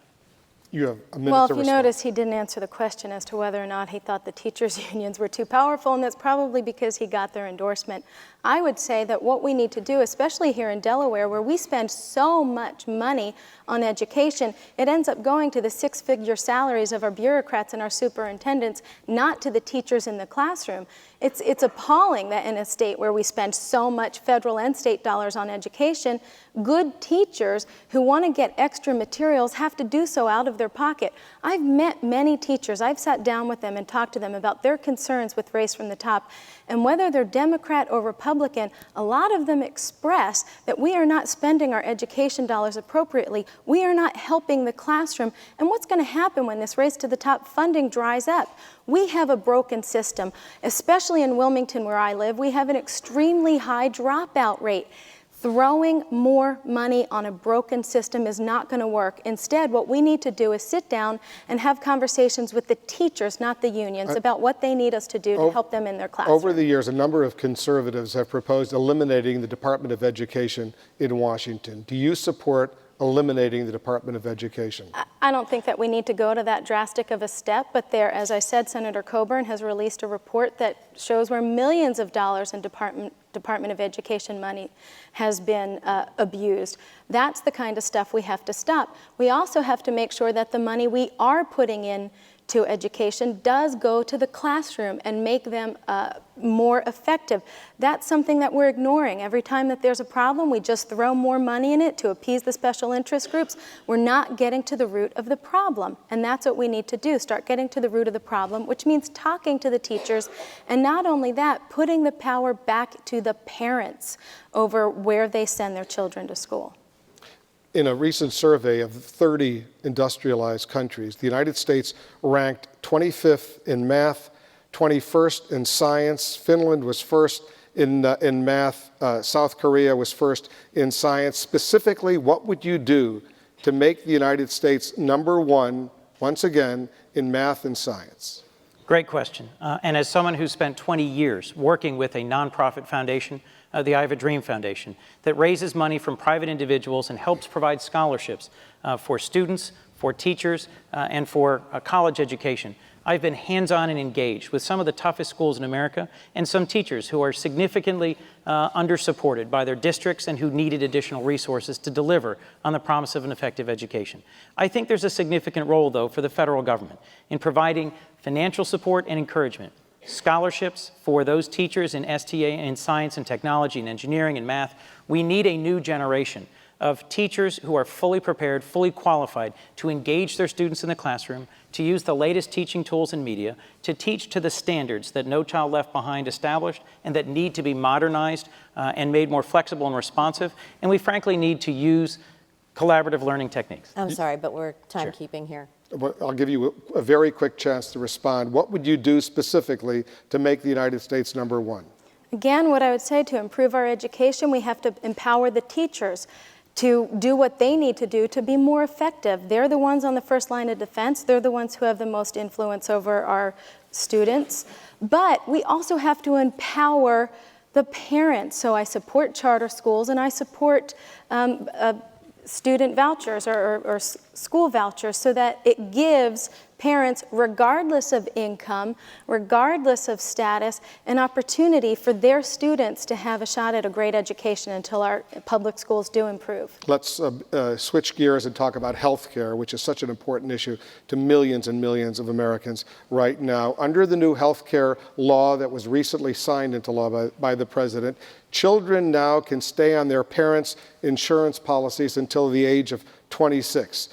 S2: You have a minute
S3: Well,
S2: to
S3: if you
S2: respond.
S3: notice, he didn't answer the question as to whether or not he thought the teachers' unions were too powerful, and that's probably because he got their endorsement. I would say that what we need to do, especially here in Delaware, where we spend so much money on education, it ends up going to the six-figure salaries of our bureaucrats and our superintendents, not to the teachers in the classroom. It's appalling that in a state where we spend so much federal and state dollars on education, good teachers who want to get extra materials have to do so out of their pocket. I've met many teachers. I've sat down with them and talked to them about their concerns with Race from the Top. And whether they're Democrat or Republican, a lot of them express that we are not spending our education dollars appropriately. We are not helping the classroom. And what's going to happen when this Race to the Top funding dries up? We have a broken system, especially in Wilmington where I live. We have an extremely high dropout rate. Throwing more money on a broken system is not going to work. Instead, what we need to do is sit down and have conversations with the teachers, not the unions, about what they need us to do to help them in their classroom.
S2: Over the years, a number of conservatives have proposed eliminating the Department of Education in Washington. Do you support eliminating the Department of Education?
S3: I don't think that we need to go to that drastic of a step, but there, as I said, Senator Coburn has released a report that shows where millions of dollars in Department of Education money has been abused. That's the kind of stuff we have to stop. We also have to make sure that the money we are putting in to education does go to the classroom and make them more effective. That's something that we're ignoring. Every time that there's a problem, we just throw more money in it to appease the special interest groups. We're not getting to the root of the problem, and that's what we need to do, start getting to the root of the problem, which means talking to the teachers, and not only that, putting the power back to the parents over where they send their children to school.
S2: In a recent survey of 30 industrialized countries, the United States ranked 25th in math, 21st in science. Finland was first in math. South Korea was first in science. Specifically, what would you do to make the United States #1, once again, in math and science?
S4: Great question. And as someone who spent 20 years working with a nonprofit foundation, the I Have a Dream Foundation, that raises money from private individuals and helps provide scholarships for students, for teachers, and for college education. I've been hands-on and engaged with some of the toughest schools in America and some teachers who are significantly under-supported by their districts and who needed additional resources to deliver on the promise of an effective education. I think there's a significant role, though, for the federal government in providing financial support and encouragement. Scholarships for those teachers in STA in science and technology and engineering and math. We need a new generation of teachers who are fully prepared, fully qualified to engage their students in the classroom, to use the latest teaching tools and media, to teach to the standards that No Child Left Behind established and that need to be modernized and made more flexible and responsive. And we frankly need to use collaborative learning techniques.
S1: I'm sorry, but we're timekeeping here.
S2: I'll give you a very quick chance to respond. What would you do specifically to make the United States #1?
S3: Again, what I would say, to improve our education, we have to empower the teachers to do what they need to do to be more effective. They're the ones on the first line of defense. They're the ones who have the most influence over our students. But we also have to empower the parents. So I support charter schools and I support student vouchers or school vouchers so that it gives parents, regardless of income, regardless of status, an opportunity for their students to have a shot at a great education until our public schools do improve.
S2: Let's switch gears and talk about health care, which is such an important issue to millions and millions of Americans right now. Under the new health care law that was recently signed into law by the president, children now can stay on their parents' insurance policies until the age of 26.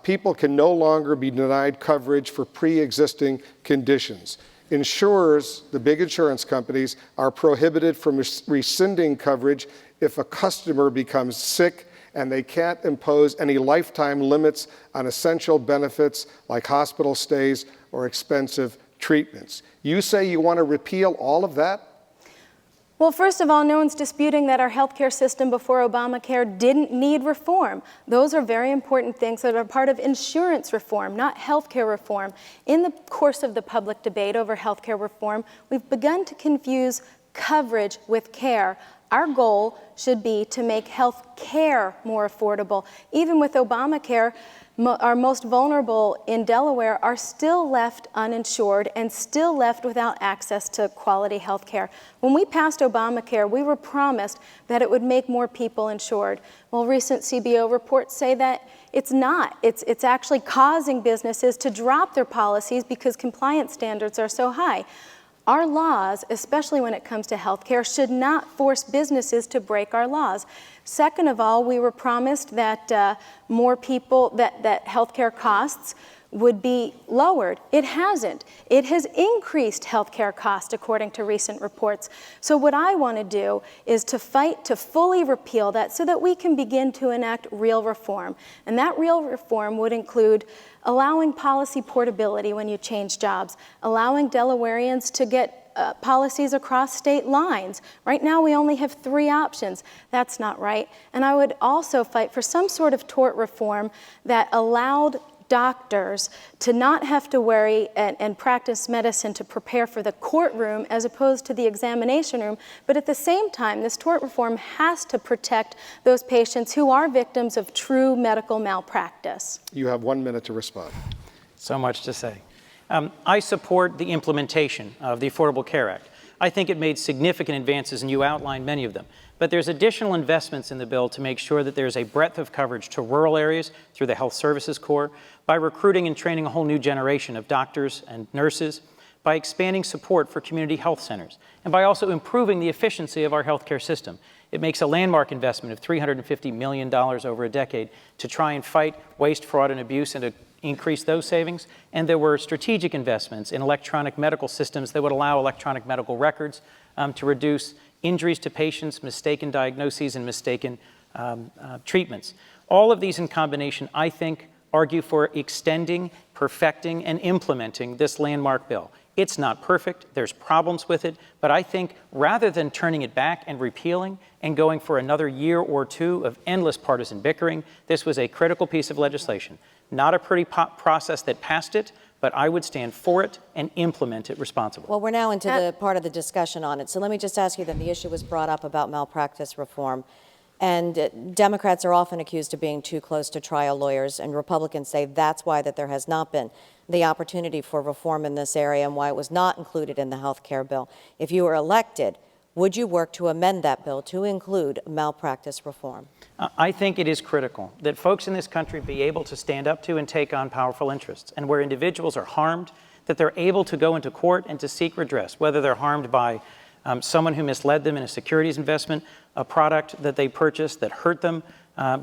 S2: People can no longer be denied coverage for pre-existing conditions. Insurers, the big insurance companies, are prohibited from rescinding coverage if a customer becomes sick, and they can't impose any lifetime limits on essential benefits like hospital stays or expensive treatments. You say you want to repeal all of that?
S3: Well, first of all, no one's disputing that our healthcare system before Obamacare didn't need reform. Those are very important things that are part of insurance reform, not healthcare reform. In the course of the public debate over healthcare reform, we've begun to confuse coverage with care. Our goal should be to make health care more affordable. Even with Obamacare, our most vulnerable in Delaware are still left uninsured and still left without access to quality health care. When we passed Obamacare, we were promised that it would make more people insured. Well, recent CBO reports say that it's not. It's actually causing businesses to drop their policies because compliance standards are so high. Our laws, especially when it comes to healthcare, should not force businesses to break our laws. Second of all, we were promised that more people, that healthcare costs would be lowered. It hasn't. It has increased healthcare costs, according to recent reports. So what I want to do is to fight to fully repeal that so that we can begin to enact real reform. And that real reform would include allowing policy portability when you change jobs, allowing Delawareans to get policies across state lines. Right now, we only have 3 options. That's not right. And I would also fight for some sort of tort reform that allowed doctors to not have to worry and practice medicine to prepare for the courtroom as opposed to the examination room. But at the same time, this tort reform has to protect those patients who are victims of true medical malpractice.
S2: You have 1 minute to respond.
S4: So much to say. I support the implementation of the Affordable Care Act. I think it made significant advances, and you outlined many of them. But there's additional investments in the bill to make sure that there's a breadth of coverage to rural areas through the Health Services Corps, by recruiting and training a whole new generation of doctors and nurses, by expanding support for community health centers, and by also improving the efficiency of our healthcare system. It makes a landmark investment of $350 million over a decade to try and fight waste, fraud, and abuse and to increase those savings. And there were strategic investments in electronic medical systems that would allow electronic medical records to reduce injuries to patients, mistaken diagnoses, and mistaken treatments. All of these in combination, I think, argue for extending, perfecting, and implementing this landmark bill. It's not perfect, there's problems with it, but I think rather than turning it back and repealing and going for another year or two of endless partisan bickering, this was a critical piece of legislation. Not a pretty process that passed it, but I would stand for it and implement it responsibly.
S1: Well, we're now into the part of the discussion on it. So let me just ask you that the issue was brought up about malpractice reform. And Democrats are often accused of being too close to trial lawyers, and Republicans say that's why that there has not been the opportunity for reform in this area and why it was not included in the health care bill. If you were elected, would you work to amend that bill to include malpractice reform?
S4: I think it is critical that folks in this country be able to stand up to and take on powerful interests. And where individuals are harmed, that they're able to go into court and to seek redress, whether they're harmed by someone who misled them in a securities investment, a product that they purchased that hurt them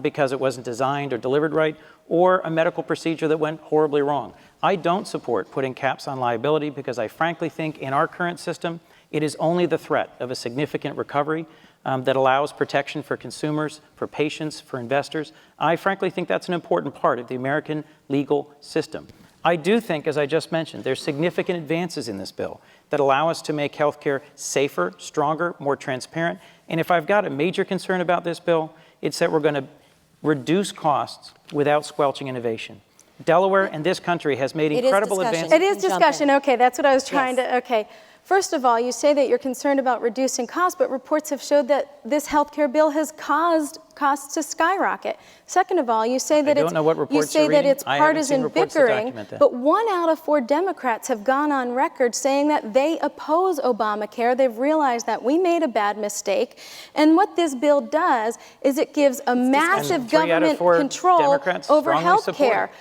S4: because it wasn't designed or delivered right, or a medical procedure that went horribly wrong. I don't support putting caps on liability because I frankly think in our current system, it is only the threat of a significant recovery that allows protection for consumers, for patients, for investors. I frankly think that's an important part of the American legal system. I do think, as I just mentioned, there's significant advances in this bill that allow us to make healthcare safer, stronger, more transparent. And if I've got a major concern about this bill, it's that we're going to reduce costs without squelching innovation. Delaware and this country has made incredible advances.
S3: It is discussion. Okay, that's what I was trying to. Okay. First of all, you say that you're concerned about reducing costs, but reports have showed that this health care bill has caused costs to skyrocket. Second of all, you say that it's partisan bickering, but 1 out of 4 Democrats have gone on record saying that they oppose Obamacare. They've realized that we made a bad mistake. And what this bill does is it gives a massive government control over health care.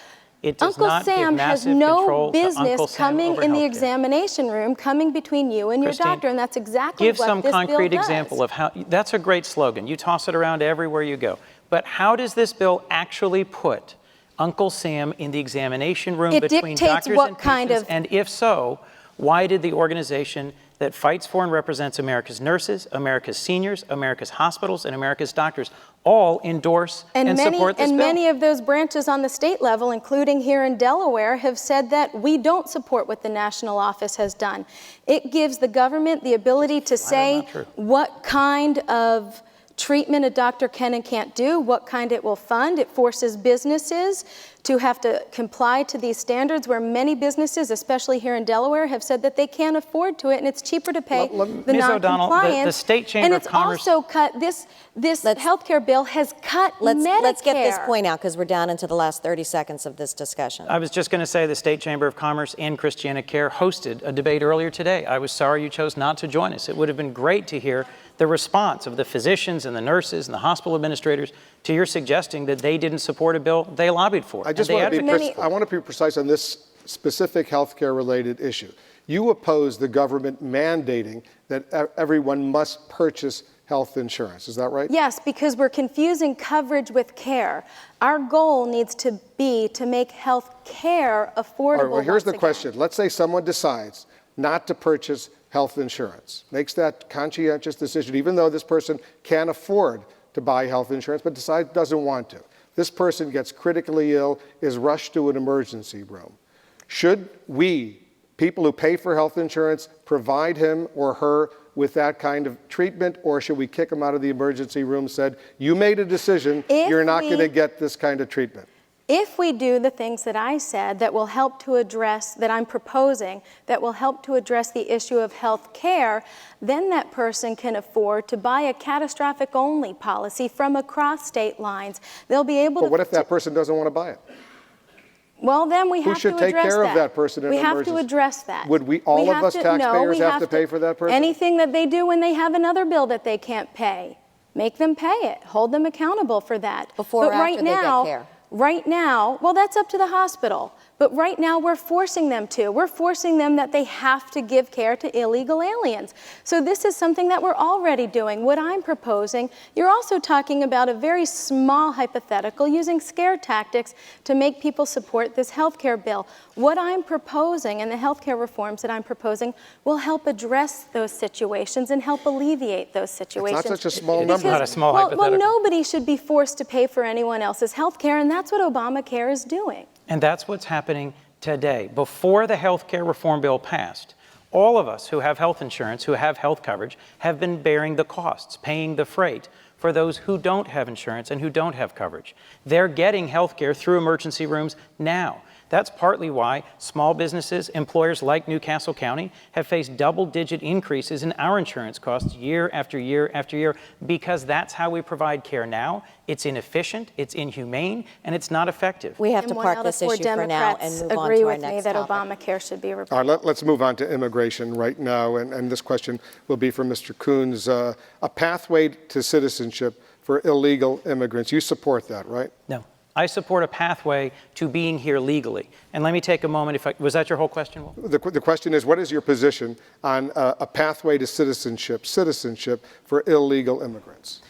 S3: Uncle Sam has no business coming in the examination room, coming between you and your doctor, and that's exactly what this bill does.
S4: Give some concrete example of how. That's a great slogan. You toss it around everywhere you go. But how does this bill actually put Uncle Sam in the examination room between doctors and patients? And if so, why did the organization that fights for and represents America's nurses, America's seniors, America's hospitals, and America's doctors all endorse and support this bill?
S3: And many of those branches on the state level, including here in Delaware, have said that we don't support what the national office has done. It gives the government the ability to say what kind of treatment a doctor can and can't do, what kind it will fund. It forces businesses to have to comply to these standards, where many businesses, especially here in Delaware, have said that they can't afford to it, and it's cheaper to pay the non-compliance.
S4: The State Chamber of Commerce...
S3: And it's also cut, this health care bill has cut Medicare.
S1: Let's get this point out, because we're down into the last 30 seconds of this discussion.
S4: I was just going to say the State Chamber of Commerce and Christiana Care hosted a debate earlier today. I was sorry you chose not to join us. It would have been great to hear the response of the physicians and the nurses and the hospital administrators to your suggesting that they didn't support a bill they lobbied for.
S2: I want to be precise on this specific healthcare related issue. You oppose the government mandating that everyone must purchase health insurance. Is that right?
S3: Yes, because we're confusing coverage with care. Our goal needs to be to make health care affordable.
S2: All right, well, here's the question. Let's say someone decides not to purchase health insurance, makes that conscientious decision, even though this person can't afford to buy health insurance, but decides doesn't want to. This person gets critically ill, is rushed to an emergency room. Should we, people who pay for health insurance, provide him or her with that kind of treatment, or should we kick them out of the emergency room, said, you made a decision, you're not going to get this kind of treatment?
S3: If we do the things that I said that will help to address, that I'm proposing, that will help to address the issue of health care, then that person can afford to buy a catastrophic only policy from across state lines. They'll be able to...
S2: But what if that person doesn't want to buy it?
S3: Well, then we have to address that.
S2: Who should take care of that person in an emergency?
S3: We have to address that.
S2: Would we, all of us taxpayers, have to pay for that person?
S3: Anything that they do when they have another bill that they can't pay, make them pay it. Hold them accountable for that.
S1: Before or after they get care?
S3: Right now, well, that's up to the hospital. But right now, we're forcing them to. We're forcing them that they have to give care to illegal aliens. So this is something that we're already doing. What I'm proposing, you're also talking about a very small hypothetical using scare tactics to make people support this health care bill. What I'm proposing and the health care reforms that I'm proposing will help address those situations and help alleviate those situations.
S2: It's not such a small number.
S4: It's not a small hypothetical.
S3: Well, nobody should be forced to pay for anyone else's health care, and that's what Obamacare is doing.
S4: And that's what's happening today. Before the health care reform bill passed, all of us who have health insurance, who have health coverage, have been bearing the costs, paying the freight for those who don't have insurance and who don't have coverage. They're getting health care through emergency rooms now. That's partly why small businesses, employers like Newcastle County, have faced double-digit increases in our insurance costs year after year after year, because that's how we provide care now. It's inefficient, it's inhumane, and it's not effective.
S1: We have to park this issue for now and move on to our next topic.
S3: Agree with me that Obamacare should be repealed.
S2: All right, let's move on to immigration right now, and this question will be for Mr. Coons. A pathway to citizenship for illegal immigrants. You support that, right?
S4: No. I support a pathway to being here legally. And let me take a moment, was that your whole question, Will?
S2: The question is, what is your position on a pathway to citizenship for illegal immigrants?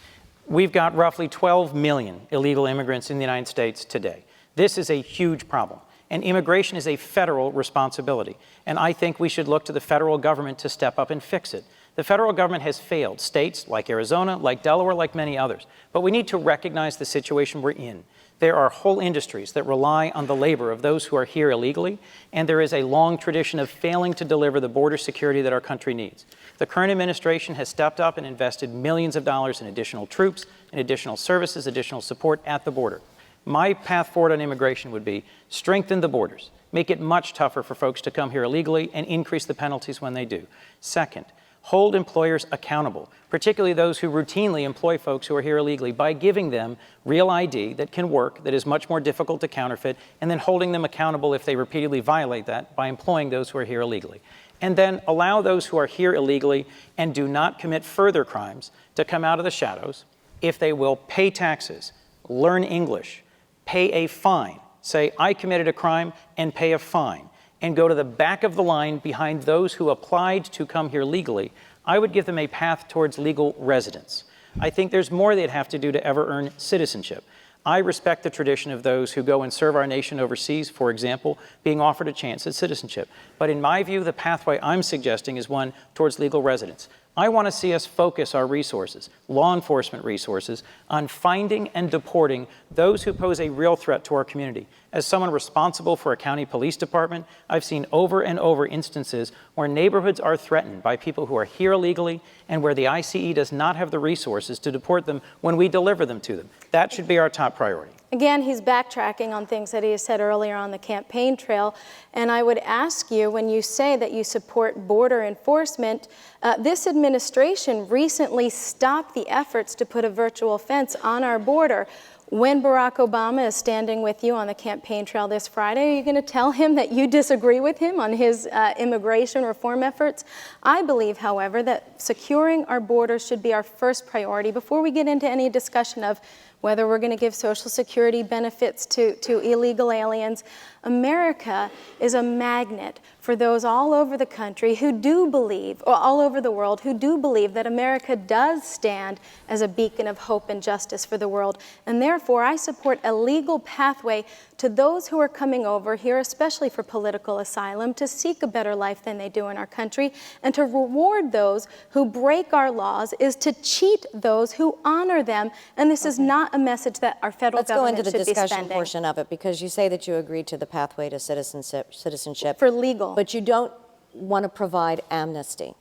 S4: We've got roughly 12 million illegal immigrants in the United States today. This is a huge problem. And immigration is a federal responsibility. And I think we should look to the federal government to step up and fix it. The federal government has failed states like Arizona, like Delaware, like many others. But we need to recognize the situation we're in. There are whole industries that rely on the labor of those who are here illegally, and there is a long tradition of failing to deliver the border security that our country needs. The current administration has stepped up and invested millions of dollars in additional troops, in additional services, additional support at the border. My path forward on immigration would be strengthen the borders, make it much tougher for folks to come here illegally, and increase the penalties when they do. Second, hold employers accountable, particularly those who routinely employ folks who are here illegally, by giving them real ID that can work, that is much more difficult to counterfeit, and then holding them accountable if they repeatedly violate that by employing those who are here illegally. And then allow those who are here illegally and do not commit further crimes to come out of the shadows if they will pay taxes, learn English, pay a fine, say, I committed a crime, and pay a fine, and go to the back of the line behind those who applied to come here legally. I would give them a path towards legal residence. I think there's more they'd have to do to ever earn citizenship. I respect the tradition of those who go and serve our nation overseas, for example, being offered a chance at citizenship. But in my view, the pathway I'm suggesting is one towards legal residence. I want to see us focus our resources, law enforcement resources, on finding and deporting those who pose a real threat to our community. As someone responsible for a county police department, I've seen over and over instances where neighborhoods are threatened by people who are here illegally and where the ICE does not have the resources to deport them when we deliver them to them. That should be our top priority.
S3: Again, he's backtracking on things that he said earlier on the campaign trail. And I would ask you, when you say that you support border enforcement, this administration recently stopped the efforts to put a virtual fence on our border. When Barack Obama is standing with you on the campaign trail this Friday, are you going to tell him that you disagree with him on his immigration reform efforts? I believe, however, that securing our borders should be our first priority before we get into any discussion of whether we're going to give Social Security benefits to illegal aliens. America is a magnet for those all over the country who do believe, or all over the world, who do believe that America does stand as a beacon of hope and justice for the world. And therefore, I support a legal pathway to those who are coming over here, especially for political asylum, to seek a better life than they do in our country, and to reward those who break our laws is to cheat those who honor them. And this is not a message that our federal government should be spending.
S1: Let's go into the discussion portion of it, because you say that you agree to the pathway to citizenship
S3: for legal.
S1: But you don't want to provide amnesty.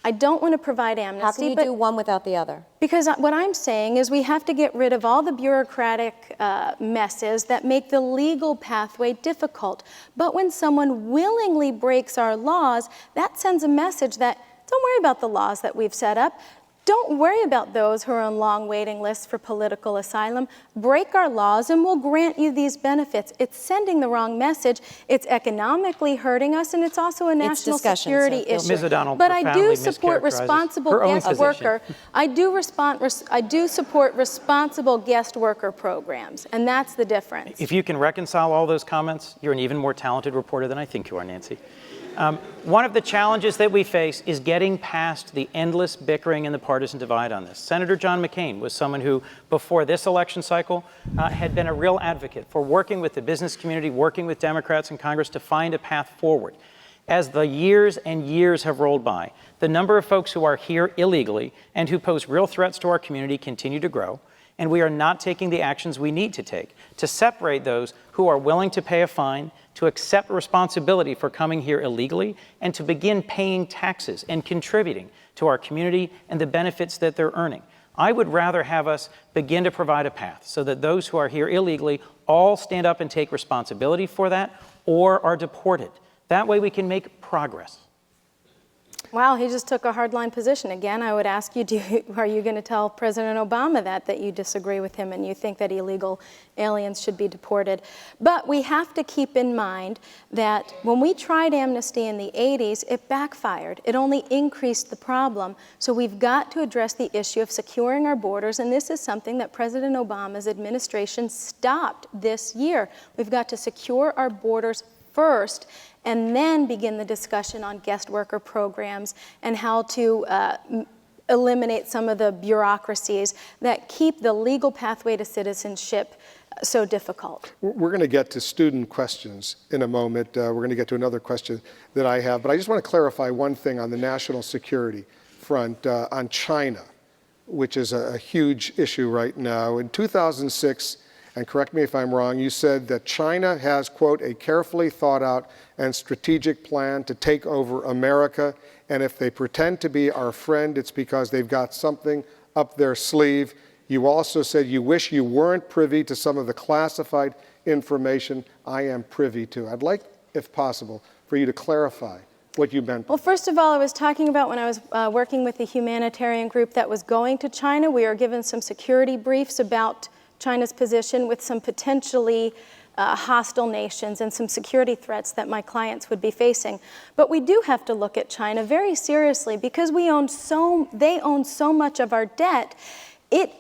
S3: I don't want to provide amnesty.
S1: How can you do one without the other?
S3: Because what I'm saying is we have to get rid of all the bureaucratic messes that make the legal pathway difficult. But when someone willingly breaks our laws, that sends a message that don't worry about the laws that we've set up. Don't worry about those who are on long waiting lists for political asylum. Break our laws and we'll grant you these benefits. It's sending the wrong message. It's economically hurting us, and it's also a national security issue.
S4: Ms. O'Donnell
S3: but I do
S4: profoundly
S3: support
S4: mischaracterizes
S3: responsible
S4: her own
S3: guest
S4: position.
S3: worker. I do support responsible guest worker programs, and that's the difference.
S4: If you can reconcile all those comments, you're an even more talented reporter than I think you are, Nancy. One of the challenges that we face is getting past the endless bickering and the partisan divide on this. Senator John McCain was someone who, before this election cycle, had been a real advocate for working with the business community, working with Democrats in Congress to find a path forward. As the years and years have rolled by, the number of folks who are here illegally and who pose real threats to our community continue to grow, and we are not taking the actions we need to take to separate those who are willing to pay a fine, to accept responsibility for coming here illegally, and to begin paying taxes and contributing to our community and the benefits that they're earning. I would rather have us begin to provide a path so that those who are here illegally all stand up and take responsibility for that or are deported. That way we can make progress.
S3: Wow, he just took a hardline position. Again, I would ask you, are you going to tell President Obama that you disagree with him and you think that illegal aliens should be deported? But we have to keep in mind that when we tried amnesty in the 80s, it backfired. It only increased the problem. So we've got to address the issue of securing our borders, and this is something that President Obama's administration stopped this year. We've got to secure our borders first, and then begin the discussion on guest worker programs and how to eliminate some of the bureaucracies that keep the legal pathway to citizenship so difficult.
S2: We're going to get to student questions in a moment. We're going to get to another question that I have, but I just want to clarify one thing on the national security front on China, which is a huge issue right now. In 2006, and correct me if I'm wrong, you said that China has, quote, a carefully thought out and strategic plan to take over America, and if they pretend to be our friend, it's because they've got something up their sleeve. You also said you wish you weren't privy to some of the classified information I am privy to. I'd like, if possible, for you to clarify what you meant.
S3: Well, first of all, I was talking about when I was working with the humanitarian group that was going to China. We are given some security briefs about China's position with some potentially hostile nations and some security threats that my clients would be facing. But we do have to look at China very seriously because they own so much of our debt. It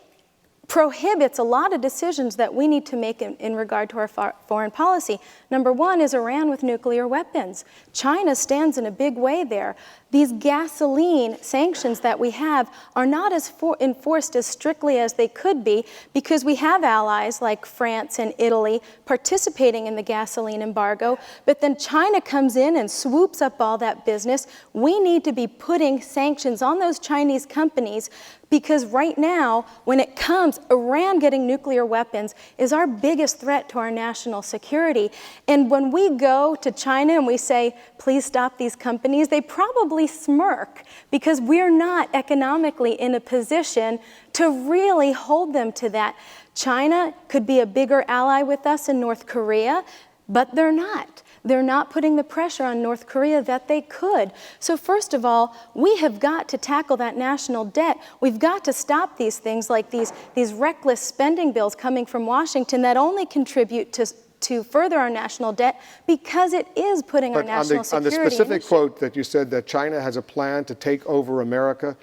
S3: prohibits a lot of decisions that we need to make in regard to our foreign policy. Number one is Iran with nuclear weapons. China stands in a big way there. These gasoline sanctions that we have are not as enforced as strictly as they could be because we have allies like France and Italy participating in the gasoline embargo, but then China comes in and swoops up all that business. We need to be putting sanctions on those Chinese companies because right now, when it comes, Iran getting nuclear weapons is our biggest threat to our national security. And when we go to China and we say, please stop these companies, they probably smirk because we're not economically in a position to really hold them to that. China could be a bigger ally with us in North Korea, but they're not. They're not putting the pressure on North Korea that they could. So first of all, we have got to tackle that national debt. We've got to stop these things like these reckless spending bills coming from Washington that only contribute to further our national debt because it is putting our national security
S2: on the specific quote that you said that China has a plan to take over America,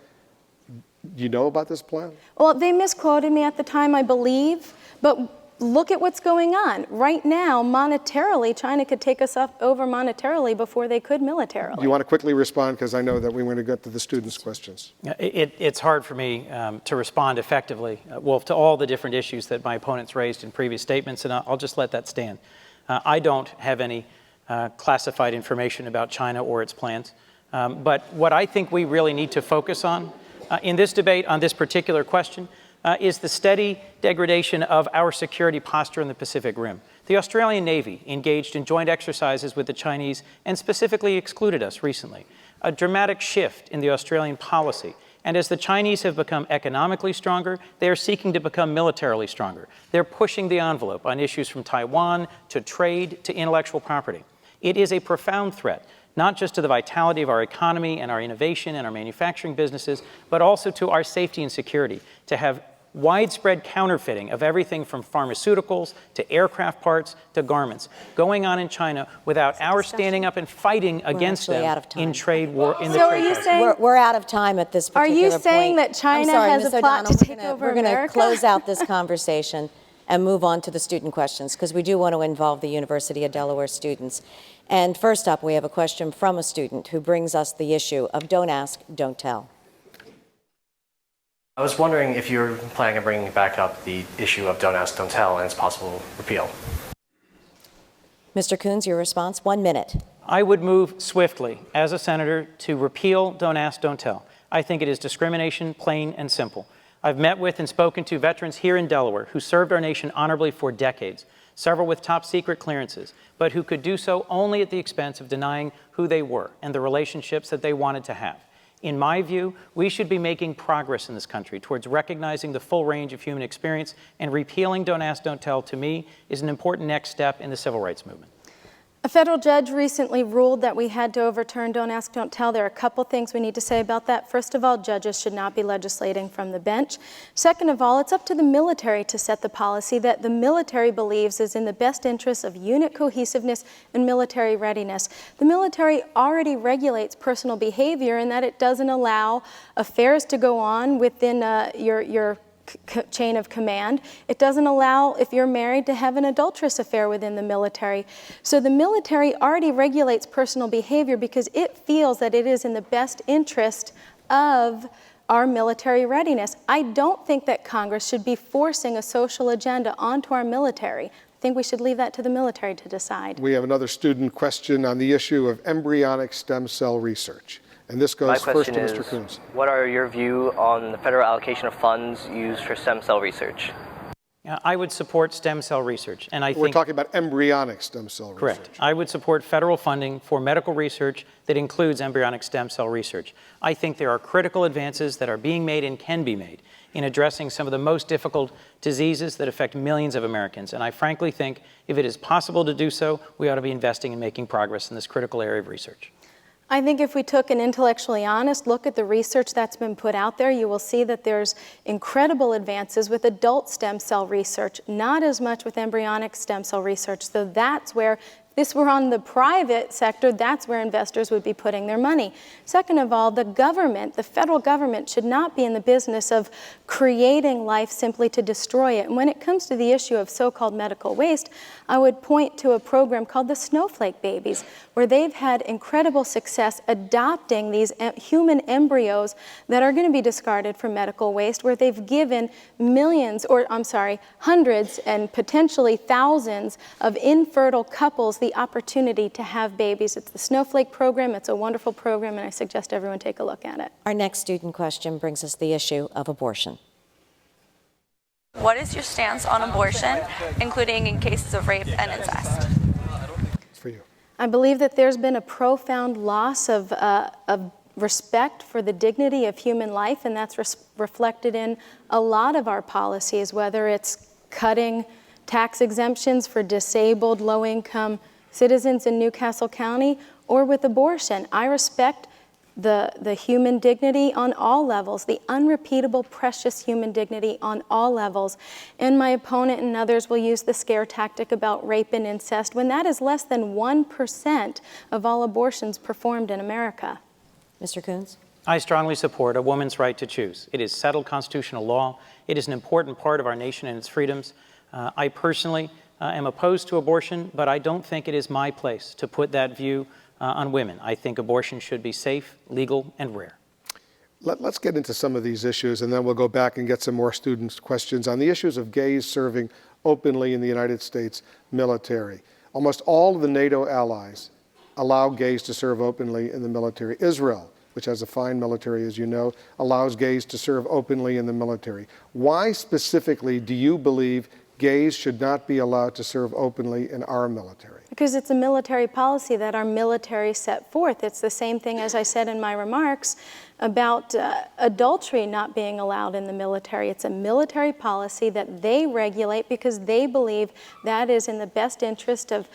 S2: do you know about this plan?
S3: Well, they misquoted me at the time, I believe, but look at what's going on. Right now, monetarily, China could take us over monetarily before they could militarily.
S2: Do you want to quickly respond? Because I know that we want to get to the students' questions.
S4: It's hard for me to respond effectively, Wolf, to all the different issues that my opponents raised in previous statements, and I'll just let that stand. I don't have any classified information about China or its plans. But what I think we really need to focus on in this debate on this particular question is the steady degradation of our security posture in the Pacific Rim. The Australian Navy engaged in joint exercises with the Chinese and specifically excluded us recently. a dramatic shift in the Australian policy. And as the Chinese have become economically stronger, they are seeking to become militarily stronger. They're pushing the envelope on issues from Taiwan to trade to intellectual property. It is a profound threat, not just to the vitality of our economy and our innovation and our manufacturing businesses, but also to our safety and security, to have widespread counterfeiting of everything from pharmaceuticals to aircraft parts to garments going on in China without our standing up and fighting against them in trade war.
S3: So are you saying
S1: We're out of time at this particular point.
S3: Are you saying that China has a plot to take over America?
S1: We're going to close out this conversation and move on to the student questions, because we do want to involve the University of Delaware students. And first up, we have a question from a student who brings us the issue of don't ask, don't tell.
S5: I was wondering if you're planning on bringing back up the issue of don't ask, don't tell and its possible repeal.
S1: Mr. Coons, your response? 1 minute.
S4: I would move swiftly as a senator to repeal don't ask, don't tell. I think it is discrimination, plain and simple. I've met with and spoken to veterans here in Delaware who served our nation honorably for decades, several with top secret clearances, but who could do so only at the expense of denying who they were and the relationships that they wanted to have. In my view, we should be making progress in this country towards recognizing the full range of human experience, and repealing don't ask, don't tell, to me, is an important next step in the civil rights movement.
S3: A federal judge recently ruled that we had to overturn don't ask, don't tell. There are a couple things we need to say about that. First of all, judges should not be legislating from the bench. Second of all, it's up to the military to set the policy that the military believes is in the best interest of unit cohesiveness and military readiness. The military already regulates personal behavior in that it doesn't allow affairs to go on within your chain of command. It doesn't allow, if you're married, to have an adulterous affair within the military. So the military already regulates personal behavior because it feels that it is in the best interest of our military readiness. I don't think that Congress should be forcing a social agenda onto our military. I think we should leave that to the military to decide.
S2: We have another student question on the issue of embryonic stem cell research. And this goes first to Mr. Coons.
S5: What are your views on the federal allocation of funds used for stem cell research?
S4: I would support stem cell research, and
S2: We're talking about embryonic stem cell research.
S4: Correct. I would support federal funding for medical research that includes embryonic stem cell research. I think there are critical advances that are being made and can be made in addressing some of the most difficult diseases that affect millions of Americans. And I frankly think if it is possible to do so, we ought to be investing in making progress in this critical area of research.
S3: I think if we took an intellectually honest look at the research that's been put out there, you will see that there's incredible advances with adult stem cell research, not as much with embryonic stem cell research. So that's where, if this were on the private sector, that's where investors would be putting their money. Second of all, the government, the federal government, should not be in the business of creating life simply to destroy it. And when it comes to the issue of so-called medical waste, I would point to a program called the Snowflake Babies, where they've had incredible success adopting these human embryos that are going to be discarded for medical waste, where they've given hundreds and potentially thousands of infertile couples the opportunity to have babies. It's the Snowflake program. It's a wonderful program, and I suggest everyone take a look at it.
S1: Our next student question brings us the issue of abortion.
S6: What is your stance on abortion, including in cases of rape and incest?
S2: It's for you.
S3: I believe that there's been a profound loss of respect for the dignity of human life, and that's reflected in a lot of our policies, whether it's cutting tax exemptions for disabled, low-income citizens in Newcastle County, or with abortion. I respect the human dignity on all levels, the unrepeatable, precious human dignity on all levels. And my opponent and others will use the scare tactic about rape and incest, when that is less than 1% of all abortions performed in America.
S1: Mr. Coons?
S4: I strongly support a woman's right to choose. It is settled constitutional law. It is an important part of our nation and its freedoms. I personally am opposed to abortion, but I don't think it is my place to put that view on women. I think abortion should be safe, legal, and rare.
S2: Let's get into some of these issues, and then we'll go back and get some more students' questions on the issues of gays serving openly in the United States military. Almost all of the NATO allies allow gays to serve openly in the military. Israel, which has a fine military, as you know, allows gays to serve openly in the military. Why specifically do you believe gays should not be allowed to serve openly in our military?
S3: Because it's a military policy that our military set forth. It's the same thing as I said in my remarks about adultery not being allowed in the military. It's a military policy that they regulate because they believe that is in the best interest of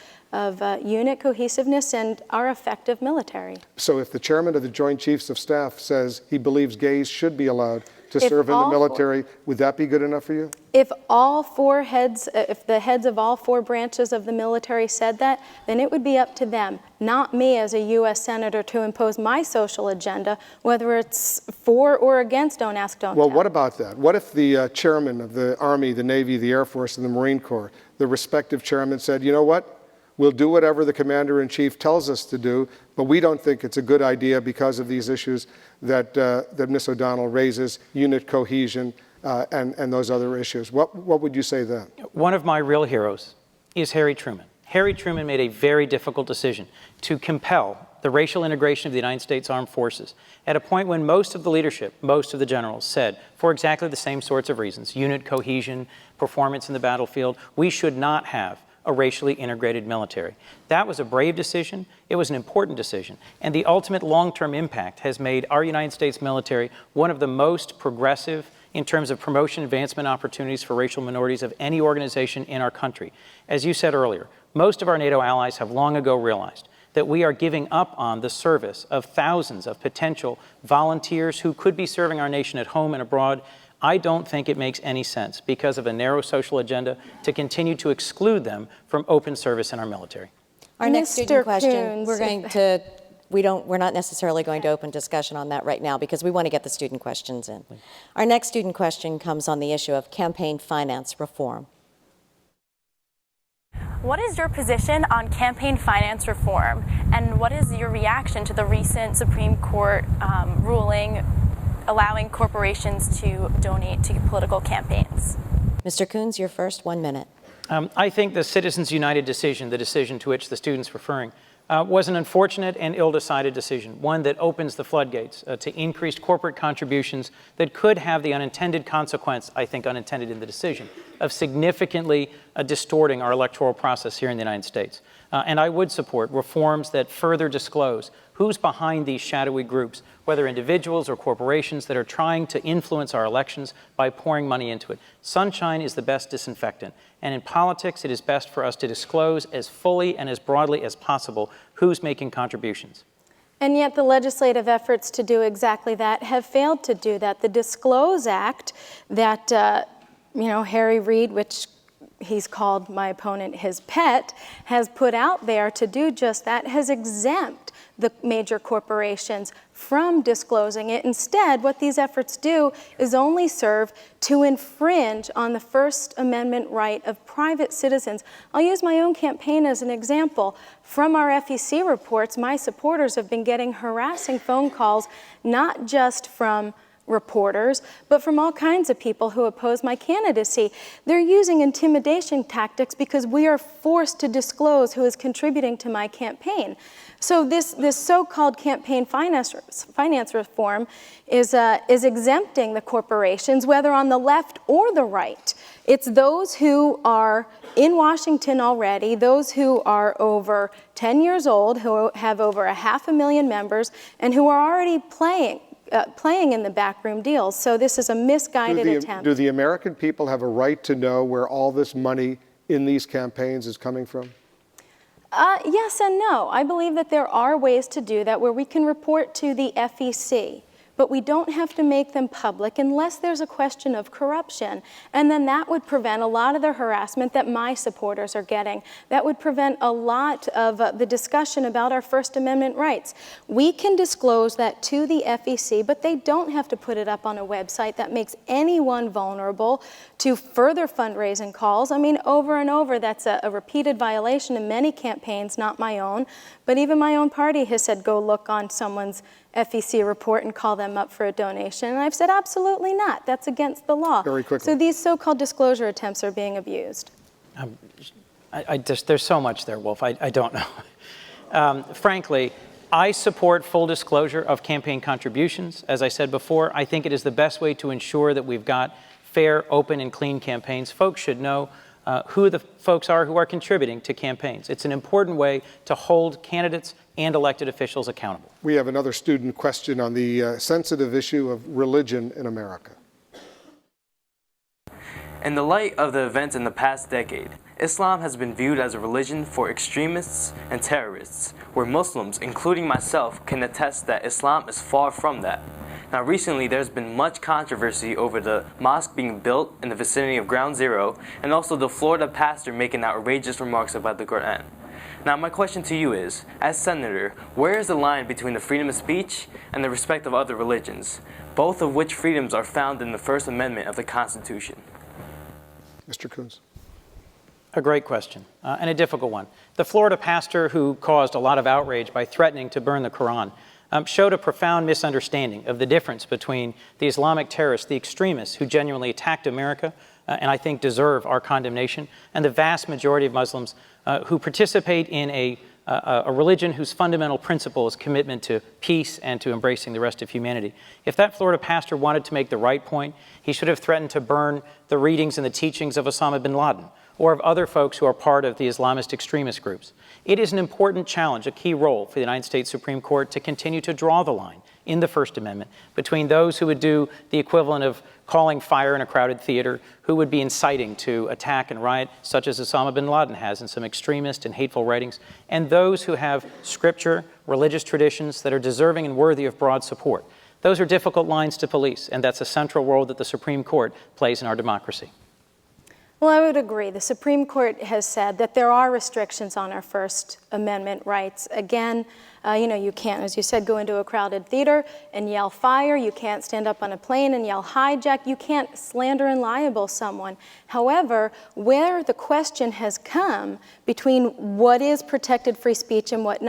S3: unit cohesiveness and our effective military.
S2: So if the chairman of the Joint Chiefs of Staff says he believes gays should be allowed to serve in the military, would that be good enough for you?
S3: If the heads of all four branches of the military said that, then it would be up to them, not me as a U.S. Senator, to impose my social agenda, whether it's for or against Don't Ask, Don't Tell.
S2: Well, what about that? What if the chairman of the Army, the Navy, the Air Force, and the Marine Corps, the respective chairman said, you know what? We'll do whatever the commander-in-chief tells us to do, but we don't think it's a good idea because of these issues that Ms. O'Donnell raises, unit cohesion, and those other issues. What would you say then?
S4: One of my real heroes is Harry Truman. Harry Truman made a very difficult decision to compel the racial integration of the United States Armed Forces at a point when most of the leadership, most of the generals said, for exactly the same sorts of reasons, unit cohesion, performance in the battlefield, we should not have a racially integrated military. That was a brave decision. It was an important decision. And the ultimate long-term impact has made our United States military one of the most progressive in terms of promotion advancement opportunities for racial minorities of any organization in our country. As you said earlier, most of our NATO allies have long ago realized that we are giving up on the service of thousands of potential volunteers who could be serving our nation at home and abroad. I don't think it makes any sense, because of a narrow social agenda, to continue to exclude them from open service in our military.
S1: Our next student question,
S3: Coons.
S1: we're not necessarily going to open discussion on that right now because we want to get the student questions in. Our next student question comes on the issue of campaign finance reform.
S6: What is your position on campaign finance reform, and what is your reaction to the recent Supreme Court ruling allowing corporations to donate to political campaigns?
S1: Mr. Coons, you're first, 1 minute.
S4: I think the Citizens United decision, the decision to which the student's referring, was an unfortunate and ill-decided decision, one that opens the floodgates to increased corporate contributions that could have the unintended consequence, I think unintended in the decision, of significantly distorting our electoral process here in the United States. And I would support reforms that further disclose who's behind these shadowy groups, whether individuals or corporations that are trying to influence our elections by pouring money into it. Sunshine is the best disinfectant. And in politics, it is best for us to disclose as fully and as broadly as possible who's making contributions.
S3: And yet the legislative efforts to do exactly that have failed to do that. The Disclose Act that, Harry Reid, which he's called my opponent his pet, has put out there to do just that, has exempt the major corporations from disclosing it. Instead, what these efforts do is only serve to infringe on the First Amendment right of private citizens. I'll use my own campaign as an example. From our FEC reports, my supporters have been getting harassing phone calls, not just from reporters, but from all kinds of people who oppose my candidacy. They're using intimidation tactics because we are forced to disclose who is contributing to my campaign. So this so-called campaign finance reform is exempting the corporations, whether on the left or the right. It's those who are in Washington already, those who are over 10 years old, who have over 500,000 members, and who are already playing in the backroom deals. So this is a misguided attempt.
S2: Do the American people have a right to know where all this money in these campaigns is coming from?
S3: Yes and no. I believe that there are ways to do that where we can report to the FEC, but we don't have to make them public unless there's a question of corruption. And then that would prevent a lot of the harassment that my supporters are getting. That would prevent a lot of the discussion about our First Amendment rights. We can disclose that to the FEC, but they don't have to put it up on a website that makes anyone vulnerable to further fundraising calls. I mean, over and over, that's a repeated violation in many campaigns, not my own. But even my own party has said, go look on someone's FEC report and call them up for a donation. And I've said, absolutely not. That's against the law.
S2: Very quickly.
S3: So these so-called disclosure attempts are being abused.
S4: There's so much there, Wolf. I don't know. Frankly, I support full disclosure of campaign contributions. As I said before, I think it is the best way to ensure that we've got fair, open, and clean campaigns. Folks should know who the folks are who are contributing to campaigns. It's an important way to hold candidates and elected officials accountable.
S2: We have another student question on the sensitive issue of religion in America.
S7: In the light of the events in the past decade, Islam has been viewed as a religion for extremists and terrorists, where Muslims, including myself, can attest that Islam is far from that. Now recently there's been much controversy over the mosque being built in the vicinity of Ground Zero, and also the Florida pastor making outrageous remarks about the Quran. Now my question to you is, as senator, where is the line between the freedom of speech and the respect of other religions, both of which freedoms are found in the First Amendment of the Constitution?
S2: Mr. Coons.
S4: A great question, and a difficult one. The Florida pastor who caused a lot of outrage by threatening to burn the Quran showed a profound misunderstanding of the difference between the Islamic terrorists, the extremists who genuinely attacked America, and I think deserve our condemnation, and the vast majority of Muslims who participate in a religion whose fundamental principle is commitment to peace and to embracing the rest of humanity. If that Florida pastor wanted to make the right point, he should have threatened to burn the readings and the teachings of Osama bin Laden, or of other folks who are part of the Islamist extremist groups. It is an important challenge, a key role for the United States Supreme Court to continue to draw the line in the First Amendment between those who would do the equivalent of calling fire in a crowded theater, who would be inciting to attack and riot, such as Osama bin Laden has in some extremist and hateful writings, and those who have scripture, religious traditions that are deserving and worthy of broad support. Those are difficult lines to police, and that's a central role that the Supreme Court plays in our democracy.
S3: Well, I would agree. The Supreme Court has said that there are restrictions on our First Amendment rights. Again, you can't, as you said, go into a crowded theater and yell fire. You can't stand up on a plane and yell hijack. You can't slander and libel someone. However, where the question has come between what is protected free speech and what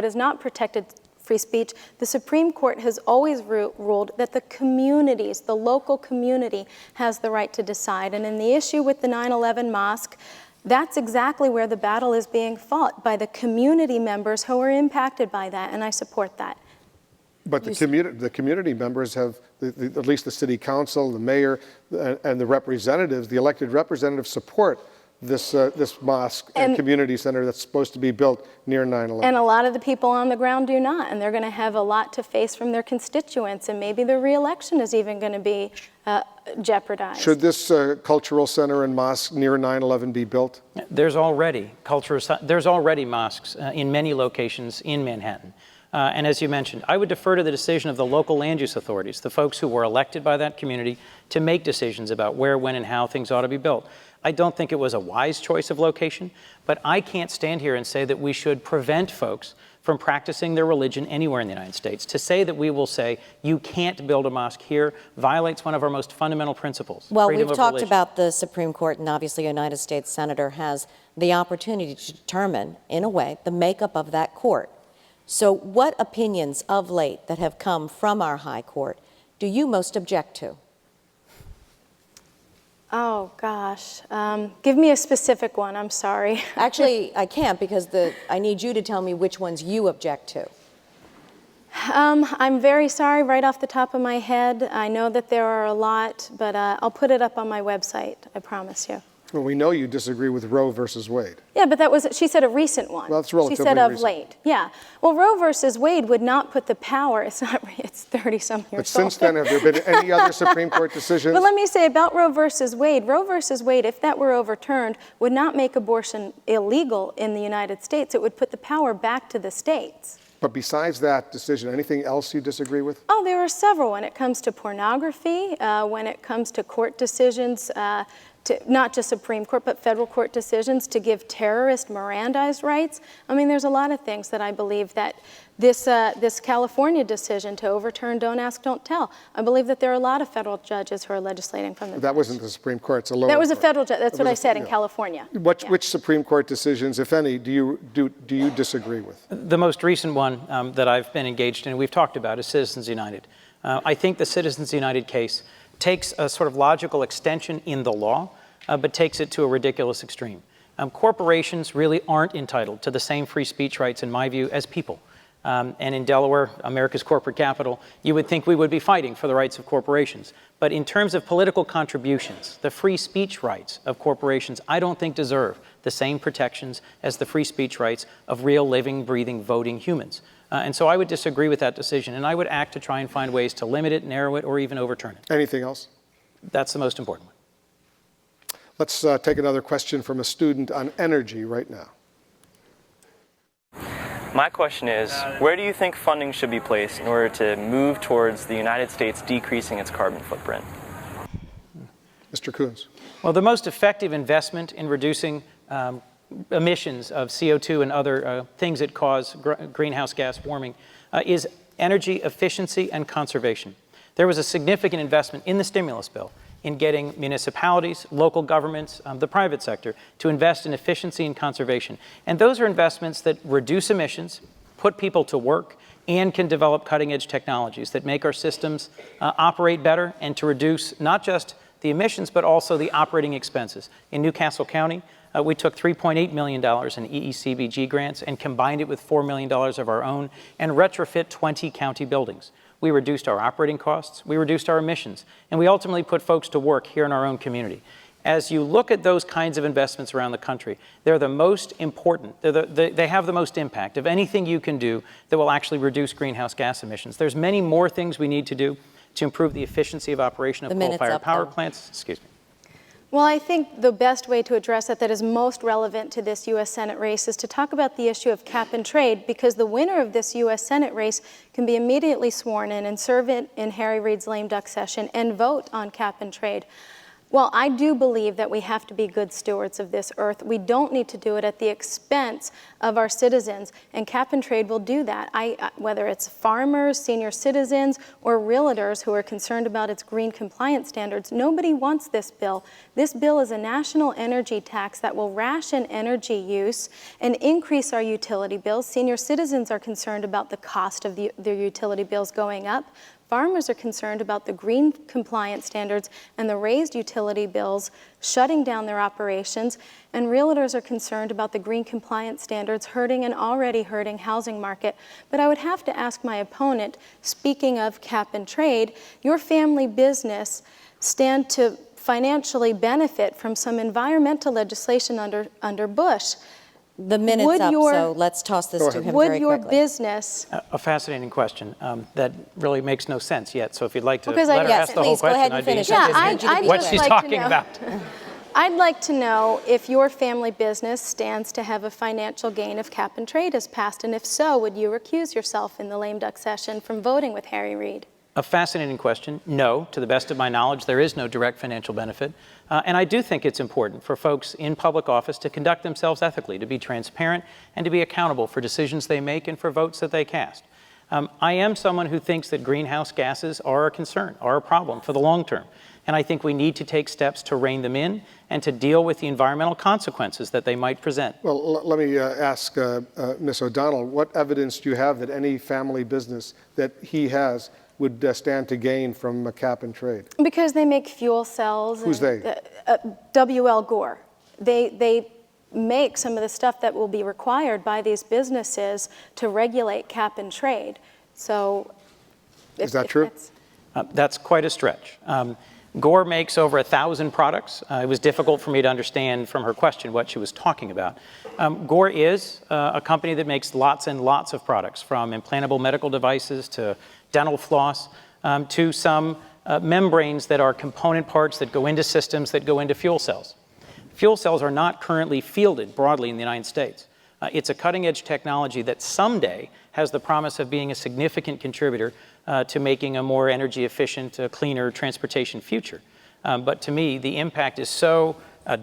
S3: is not protected free speech, the Supreme Court has always ruled that the communities, the local community, has the right to decide. And in the issue with the 9/11 mosque, that's exactly where the battle is being fought, by the community members who are impacted by that, and I support that.
S2: But the community members have, at least the city council, the mayor, and the representatives, the elected representatives, support this mosque and community center that's supposed to be built near 9/11.
S3: And a lot of the people on the ground do not, and they're going to have a lot to face from their constituents, and maybe their reelection is even going to be jeopardized.
S2: Should this cultural center and mosque near 9/11 be built?
S4: There's already mosques in many locations in Manhattan. And as you mentioned, I would defer to the decision of the local land use authorities, the folks who were elected by that community, to make decisions about where, when, and how things ought to be built. I don't think it was a wise choice of location, but I can't stand here and say that we should prevent folks from practicing their religion anywhere in the United States. To say that we will say, you can't build a mosque here, violates one of our most fundamental principles.
S1: Well, we've talked about the Supreme Court, and obviously a United States Senator has the opportunity to determine, in a way, the makeup of that court. So what opinions of late that have come from our high court do you most object to?
S3: Oh, gosh. Give me a specific one. I'm sorry.
S1: Actually, I can't, because I need you to tell me which ones you object to.
S3: I'm very sorry right off the top of my head. I know that there are a lot, but I'll put it up on my website, I promise you.
S2: Well, we know you disagree with Roe versus Wade.
S3: Yeah, but she said a recent one.
S2: Well, it's relatively
S3: She said of
S2: recent.
S3: late. Yeah. Well, Roe versus Wade would not put the power, it's 30-some years old.
S2: But since then, have there been any other Supreme Court decisions?
S3: But let me say about Roe versus Wade, if that were overturned, would not make abortion illegal in the United States. It would put the power back to the states.
S2: But besides that decision, anything else you disagree with?
S3: Oh, there are several. When it comes to pornography, when it comes to court decisions, not just Supreme Court, but federal court decisions to give terrorists Mirandized rights. I mean, there's a lot of things that I believe that this California decision to overturn Don't Ask, Don't Tell, I believe that there are a lot of federal judges who are legislating from the bench.
S2: That wasn't the Supreme Court, it's a lower
S3: That was a
S2: court.
S3: federal judge, that's what I said in California.
S2: Which Supreme Court decisions, if any, do you disagree with?
S4: The most recent one that I've been engaged in, we've talked about, is Citizens United. I think the Citizens United case takes a sort of logical extension in the law, but takes it to a ridiculous extreme. Corporations really aren't entitled to the same free speech rights, in my view, as people. And in Delaware, America's corporate capital, you would think we would be fighting for the rights of corporations. But in terms of political contributions, the free speech rights of corporations, I don't think deserve the same protections as the free speech rights of real, living, breathing, voting humans. And so I would disagree with that decision, and I would act to try and find ways to limit it, narrow it, or even overturn it.
S2: Anything else?
S4: That's the most important one.
S2: Let's take another question from a student on energy right now.
S8: My question is, where do you think funding should be placed in order to move towards the United States decreasing its carbon footprint?
S2: Mr. Coons.
S4: Well, the most effective investment in reducing emissions of CO2 and other things that cause greenhouse gas warming is energy efficiency and conservation. There was a significant investment in the stimulus bill in getting municipalities, local governments, the private sector to invest in efficiency and conservation. And those are investments that reduce emissions, put people to work, and can develop cutting-edge technologies that make our systems operate better and to reduce not just the emissions, but also the operating expenses. In Newcastle County, we took $3.8 million in EECBG grants and combined it with $4 million of our own and retrofit 20 county buildings. We reduced our operating costs, we reduced our emissions, and we ultimately put folks to work here in our own community. As you look at those kinds of investments around the country, they're the most important, they have the most impact of anything you can do that will actually reduce greenhouse gas emissions. There's many more things we need to do to improve the efficiency of operation of coal-fired power plants. Excuse me.
S3: Well, I think the best way to address it that is most relevant to this U.S. Senate race is to talk about the issue of cap and trade, because the winner of this U.S. Senate race can be immediately sworn in and serve in Harry Reid's lame duck session and vote on cap and trade. Well, I do believe that we have to be good stewards of this earth. We don't need to do it at the expense of our citizens, and cap and trade will do that. Whether it's farmers, senior citizens, or realtors who are concerned about its green compliance standards, nobody wants this bill. This bill is a national energy tax that will ration energy use and increase our utility bills. Senior citizens are concerned about the cost of their utility bills going up. Farmers are concerned about the green compliance standards and the raised utility bills shutting down their operations, and realtors are concerned about the green compliance standards hurting an already hurting housing market. But I would have to ask my opponent, speaking of cap and trade, your family business stand to financially benefit from some environmental legislation under Bush.
S1: The minute's up, so let's toss this to him very quickly.
S3: Would your business...
S4: A fascinating question that really makes no sense yet. So if you'd like to
S3: Because
S4: let her ask the whole question, I'd be interested in what she's talking about.
S3: I'd like to know if your family business stands to have a financial gain if cap and trade is passed, and if so, would you recuse yourself in the lame duck session from voting with Harry Reid?
S4: A fascinating question. No, to the best of my knowledge, there is no direct financial benefit. And I do think it's important for folks in public office to conduct themselves ethically, to be transparent, and to be accountable for decisions they make and for votes that they cast. I am someone who thinks that greenhouse gases are a concern, are a problem for the long term. And I think we need to take steps to rein them in and to deal with the environmental consequences that they might present.
S2: Well, let me ask Ms. O'Donnell, what evidence do you have that any family business that he has would stand to gain from a cap and trade?
S3: Because they make fuel cells.
S2: Who's they?
S3: W.L. Gore. They make some of the stuff that will be required by these businesses to regulate cap and trade. So,
S2: is that true?
S4: That's quite a stretch. Gore makes over 1,000 products. It was difficult for me to understand from her question what she was talking about. Gore is a company that makes lots and lots of products, from implantable medical devices to dental floss, to some membranes that are component parts that go into systems that go into fuel cells. Fuel cells are not currently fielded broadly in the United States. It's a cutting-edge technology that someday has the promise of being a significant contributor to making a more energy-efficient, cleaner transportation future. But to me, the impact is so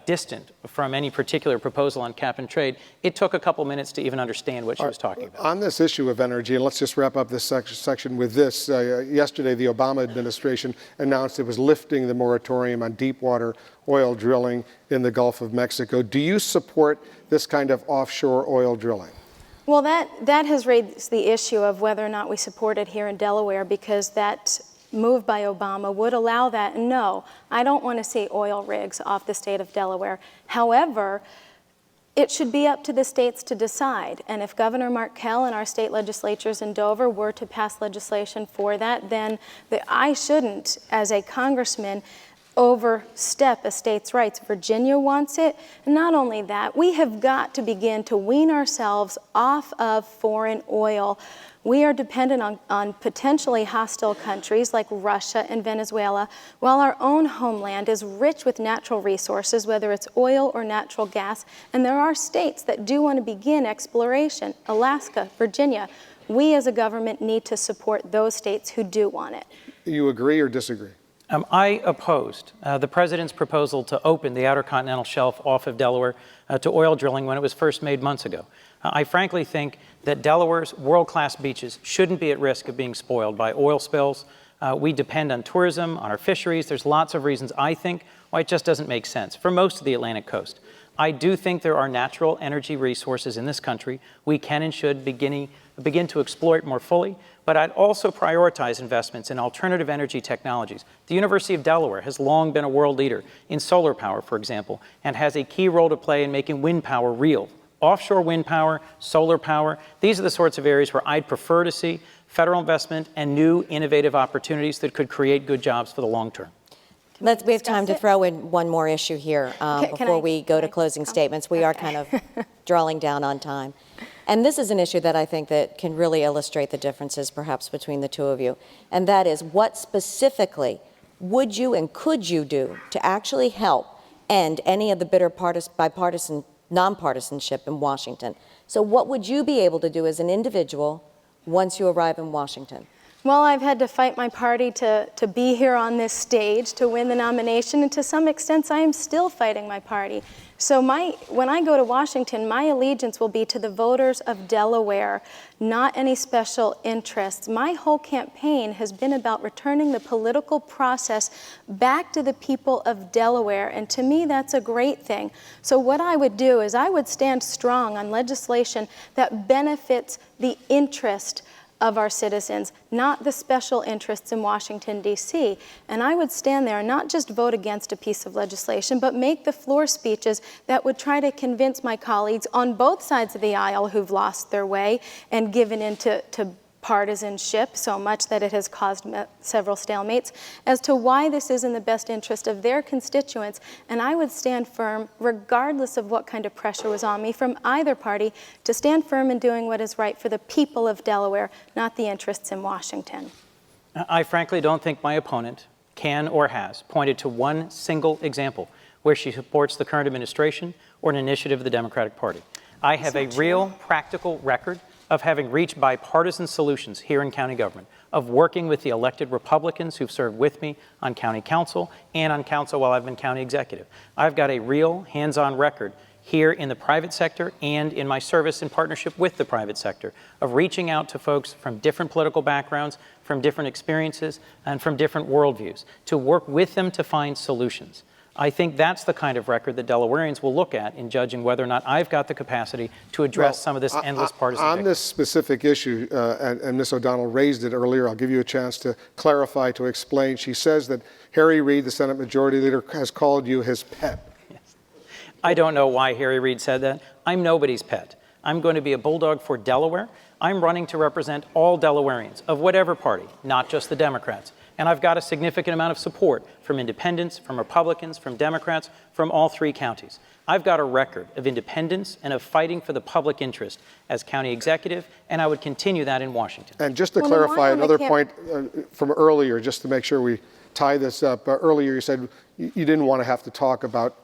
S4: distant from any particular proposal on cap and trade, it took a couple minutes to even understand what she was talking about.
S2: On this issue of energy, and let's just wrap up this section with this. Yesterday, the Obama administration announced it was lifting the moratorium on deepwater oil drilling in the Gulf of Mexico. Do you support this kind of offshore oil drilling?
S3: Well, that has raised the issue of whether or not we support it here in Delaware, because that move by Obama would allow that. No, I don't want to see oil rigs off the state of Delaware. However, It should be up to the states to decide. And if Governor Markell and our state legislatures in Dover were to pass legislation for that, then I shouldn't, as a congressman, overstep a state's rights. Virginia wants it. And not only that, we have got to begin to wean ourselves off of foreign oil. We are dependent on potentially hostile countries like Russia and Venezuela, while our own homeland is rich with natural resources, whether it's oil or natural gas. And there are states that do want to begin exploration, Alaska, Virginia. We as a government need to support those states who do want it.
S2: You agree or disagree?
S4: I opposed the president's proposal to open the Outer Continental Shelf off of Delaware to oil drilling when it was first made months ago. I frankly think that Delaware's world-class beaches shouldn't be at risk of being spoiled by oil spills. We depend on tourism, on our fisheries. There's lots of reasons, I think, why it just doesn't make sense for most of the Atlantic coast. I do think there are natural energy resources in this country we can and should begin to exploit more fully, but I'd also prioritize investments in alternative energy technologies. The University of Delaware has long been a world leader in solar power, for example, and has a key role to play in making wind power real. Offshore wind power, solar power, these are the sorts of areas where I'd prefer to see federal investment and new innovative opportunities that could create good jobs for the long term.
S1: We have time to throw in one more issue here before we go to closing statements. We are kind of drawing down on time. And this is an issue that I think that can really illustrate the differences perhaps between the two of you. And that is, what specifically would you and could you do to actually help end any of the bitter bipartisan nonpartisanship in Washington? So what would you be able to do as an individual once you arrive in Washington?
S3: Well, I've had to fight my party to be here on this stage to win the nomination, and to some extent I am still fighting my party. So when I go to Washington, my allegiance will be to the voters of Delaware, not any special interests. My whole campaign has been about returning the political process back to the people of Delaware, and to me that's a great thing. So what I would do is I would stand strong on legislation that benefits the interest of our citizens, not the special interests in Washington, D.C. And I would stand there and not just vote against a piece of legislation, but make the floor speeches that would try to convince my colleagues on both sides of the aisle who've lost their way and given into partisanship so much that it has caused several stalemates, as to why this is in the best interest of their constituents. And I would stand firm, regardless of what kind of pressure was on me from either party, to stand firm in doing what is right for the people of Delaware, not the interests in Washington.
S4: I frankly don't think my opponent can or has pointed to one single example where she supports the current administration or an initiative of the Democratic Party. I have a real practical record of having reached bipartisan solutions here in county government, of working with the elected Republicans who've served with me on county council and on council while I've been county executive. I've got a real hands-on record here in the private sector and in my service in partnership with the private sector of reaching out to folks from different political backgrounds, from different experiences, and from different worldviews to work with them to find solutions. I think that's the kind of record that Delawareans will look at in judging whether or not I've got the capacity to address some of this endless partisan
S2: on this specific issue, and Ms. O'Donnell raised it earlier, I'll give you a chance to clarify, to explain. She says that Harry Reid, the Senate Majority Leader, has called you his pet.
S4: Yes. I don't know why Harry Reid said that. I'm nobody's pet. I'm going to be a bulldog for Delaware. I'm running to represent all Delawareans of whatever party, not just the Democrats. And I've got a significant amount of support from independents, from Republicans, from Democrats, from all three counties. I've got a record of independence and of fighting for the public interest as county executive, and I would continue that in Washington.
S2: And just to clarify another point from earlier, just to make sure we tie this up, earlier you said you didn't want to have to talk about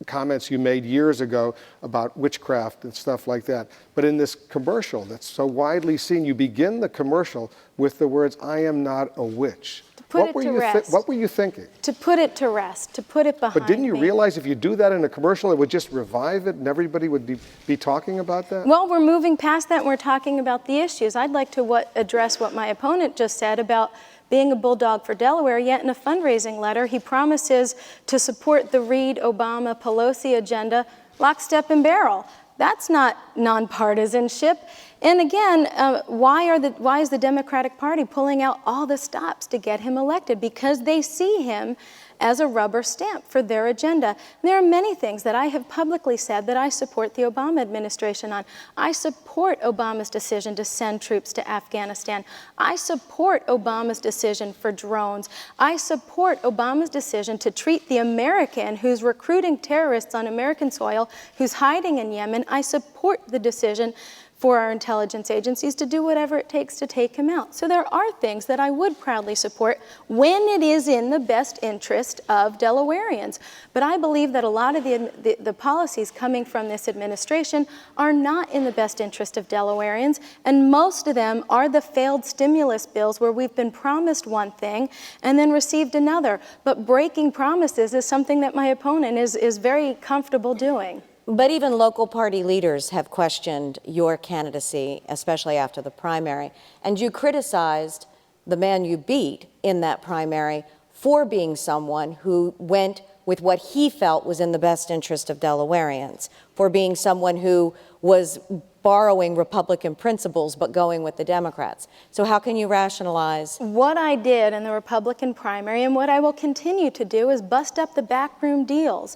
S2: comments you made years ago about witchcraft and stuff like that. But in this commercial that's so widely seen, you begin the commercial with the words, "I am not a witch."
S3: What were you
S2: thinking?
S3: To put it to rest, to put it behind me.
S2: But didn't you realize if you do that in a commercial, it would just revive it and everybody would be talking about that?
S3: Well, we're moving past that and we're talking about the issues. I'd like to address what my opponent just said about being a bulldog for Delaware, yet in a fundraising letter, he promises to support the Reid, Obama, Pelosi agenda lockstep and barrel. That's not nonpartisanship. And again, why is the Democratic Party pulling out all the stops to get him elected? Because they see him as a rubber stamp for their agenda. There are many things that I have publicly said that I support the Obama administration on. I support Obama's decision to send troops to Afghanistan. I support Obama's decision for drones. I support Obama's decision to treat the American who's recruiting terrorists on American soil, who's hiding in Yemen. I support the decision for our intelligence agencies to do whatever it takes to take him out. So there are things that I would proudly support when it is in the best interest of Delawareans. But I believe that a lot of the policies coming from this administration are not in the best interest of Delawareans, and most of them are the failed stimulus bills where we've been promised one thing and then received another. But breaking promises is something that my opponent is very comfortable doing.
S1: But even local party leaders have questioned your candidacy, especially after the primary. And you criticized the man you beat in that primary for being someone who went with what he felt was in the best interest of Delawareans, for being someone who was borrowing Republican principles but going with the Democrats. So how can you rationalize?
S3: What I did in the Republican primary and what I will continue to do is bust up the backroom deals.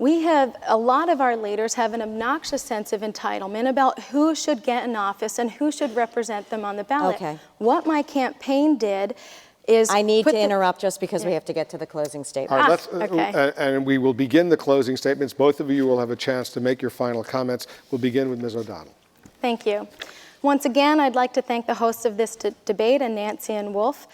S3: A lot of our leaders have an obnoxious sense of entitlement about who should get in office and who should represent them on the ballot.
S1: Okay.
S3: What my campaign did is
S1: I need to interrupt just because we have to get to the closing statement.
S2: All right,
S3: okay.
S2: And we will begin the closing statements. Both of you will have a chance to make your final comments. We'll begin with Ms. O'Donnell.
S3: Thank you. Once again, I'd like to thank the hosts of this debate, and Nancy and Wolf.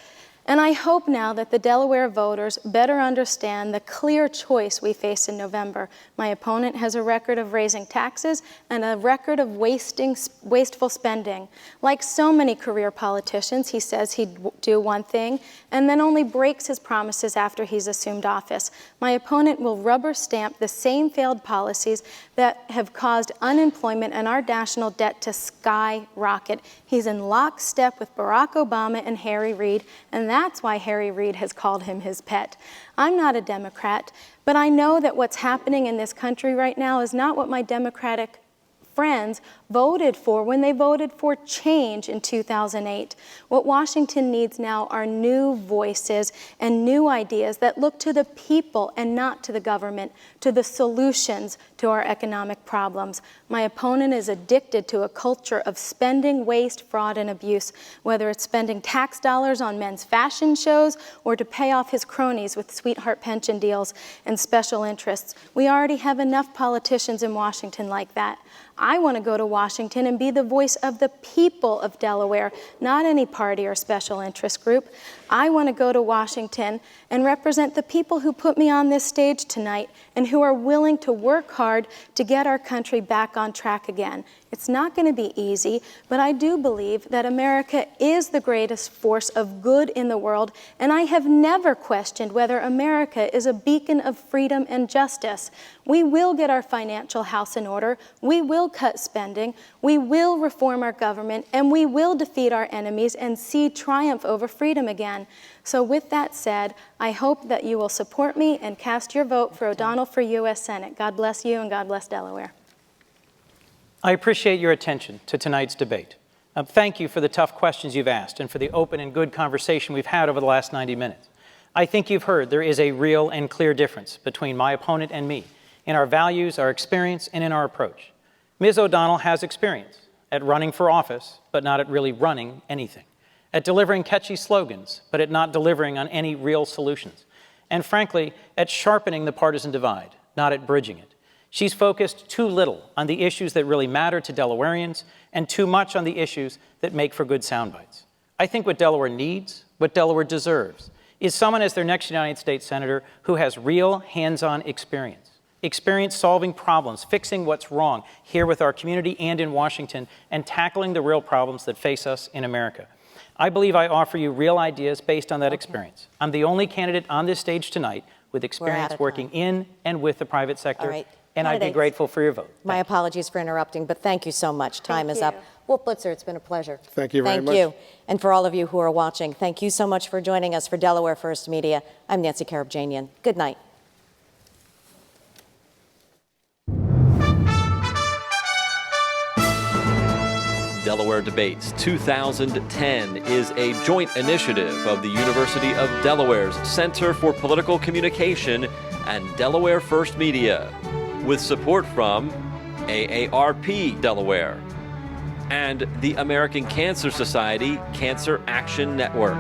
S3: And I hope now that the Delaware voters better understand the clear choice we face in November. My opponent has a record of raising taxes and a record of wasteful spending. Like so many career politicians, he says he'd do one thing and then only breaks his promises after he's assumed office. My opponent will rubber stamp the same failed policies that have caused unemployment and our national debt to skyrocket. He's in lockstep with Barack Obama and Harry Reid, and that's why Harry Reid has called him his pet. I'm not a Democrat, but I know that what's happening in this country right now is not what my Democratic friends voted for when they voted for change in 2008. What Washington needs now are new voices and new ideas that look to the people and not to the government, to the solutions to our economic problems. My opponent is addicted to a culture of spending, waste, fraud, and abuse, whether it's spending tax dollars on men's fashion shows or to pay off his cronies with sweetheart pension deals and special interests. We already have enough politicians in Washington like that. I want to go to Washington and be the voice of the people of Delaware, not any party or special interest group. I want to go to Washington and represent the people who put me on this stage tonight and who are willing to work hard to get our country back on track again. It's not going to be easy, but I do believe that America is the greatest force of good in the world, and I have never questioned whether America is a beacon of freedom and justice. We will get our financial house in order, we will cut spending, we will reform our government, and we will defeat our enemies and see triumph over freedom again. So with that said, I hope that you will support me and cast your vote for O'Donnell for U.S. Senate. God bless you and God bless Delaware.
S4: I appreciate your attention to tonight's debate. Thank you for the tough questions you've asked and for the open and good conversation we've had over the last 90 minutes. I think you've heard there is a real and clear difference between my opponent and me in our values, our experience, and in our approach. Ms. O'Donnell has experience at running for office, but not at really running anything, at delivering catchy slogans, but at not delivering on any real solutions, and frankly, at sharpening the partisan divide, not at bridging it. She's focused too little on the issues that really matter to Delawareans and too much on the issues that make for good sound bites. I think what Delaware needs, what Delaware deserves, is someone as their next United States Senator who has real hands-on experience solving problems, fixing what's wrong here with our community and in Washington, and tackling the real problems that face us in America. I believe I offer you real ideas based on that experience. I'm the only candidate on this stage tonight with experience working in and with the private sector.
S1: All right.
S4: And I'd be grateful for your vote.
S1: My apologies for interrupting, but thank you so much. Time is up. Wolf Blitzer, it's been a pleasure.
S2: Thank you very much.
S1: Thank you. And for all of you who are watching, thank you so much for joining us for Delaware First Media. I'm Nancy Karabjanian. Good night.
S9: Delaware Debates 2010 is a joint initiative of the University of Delaware's Center for Political Communication and Delaware First Media, with support from AARP Delaware and the American Cancer Society Cancer Action Network.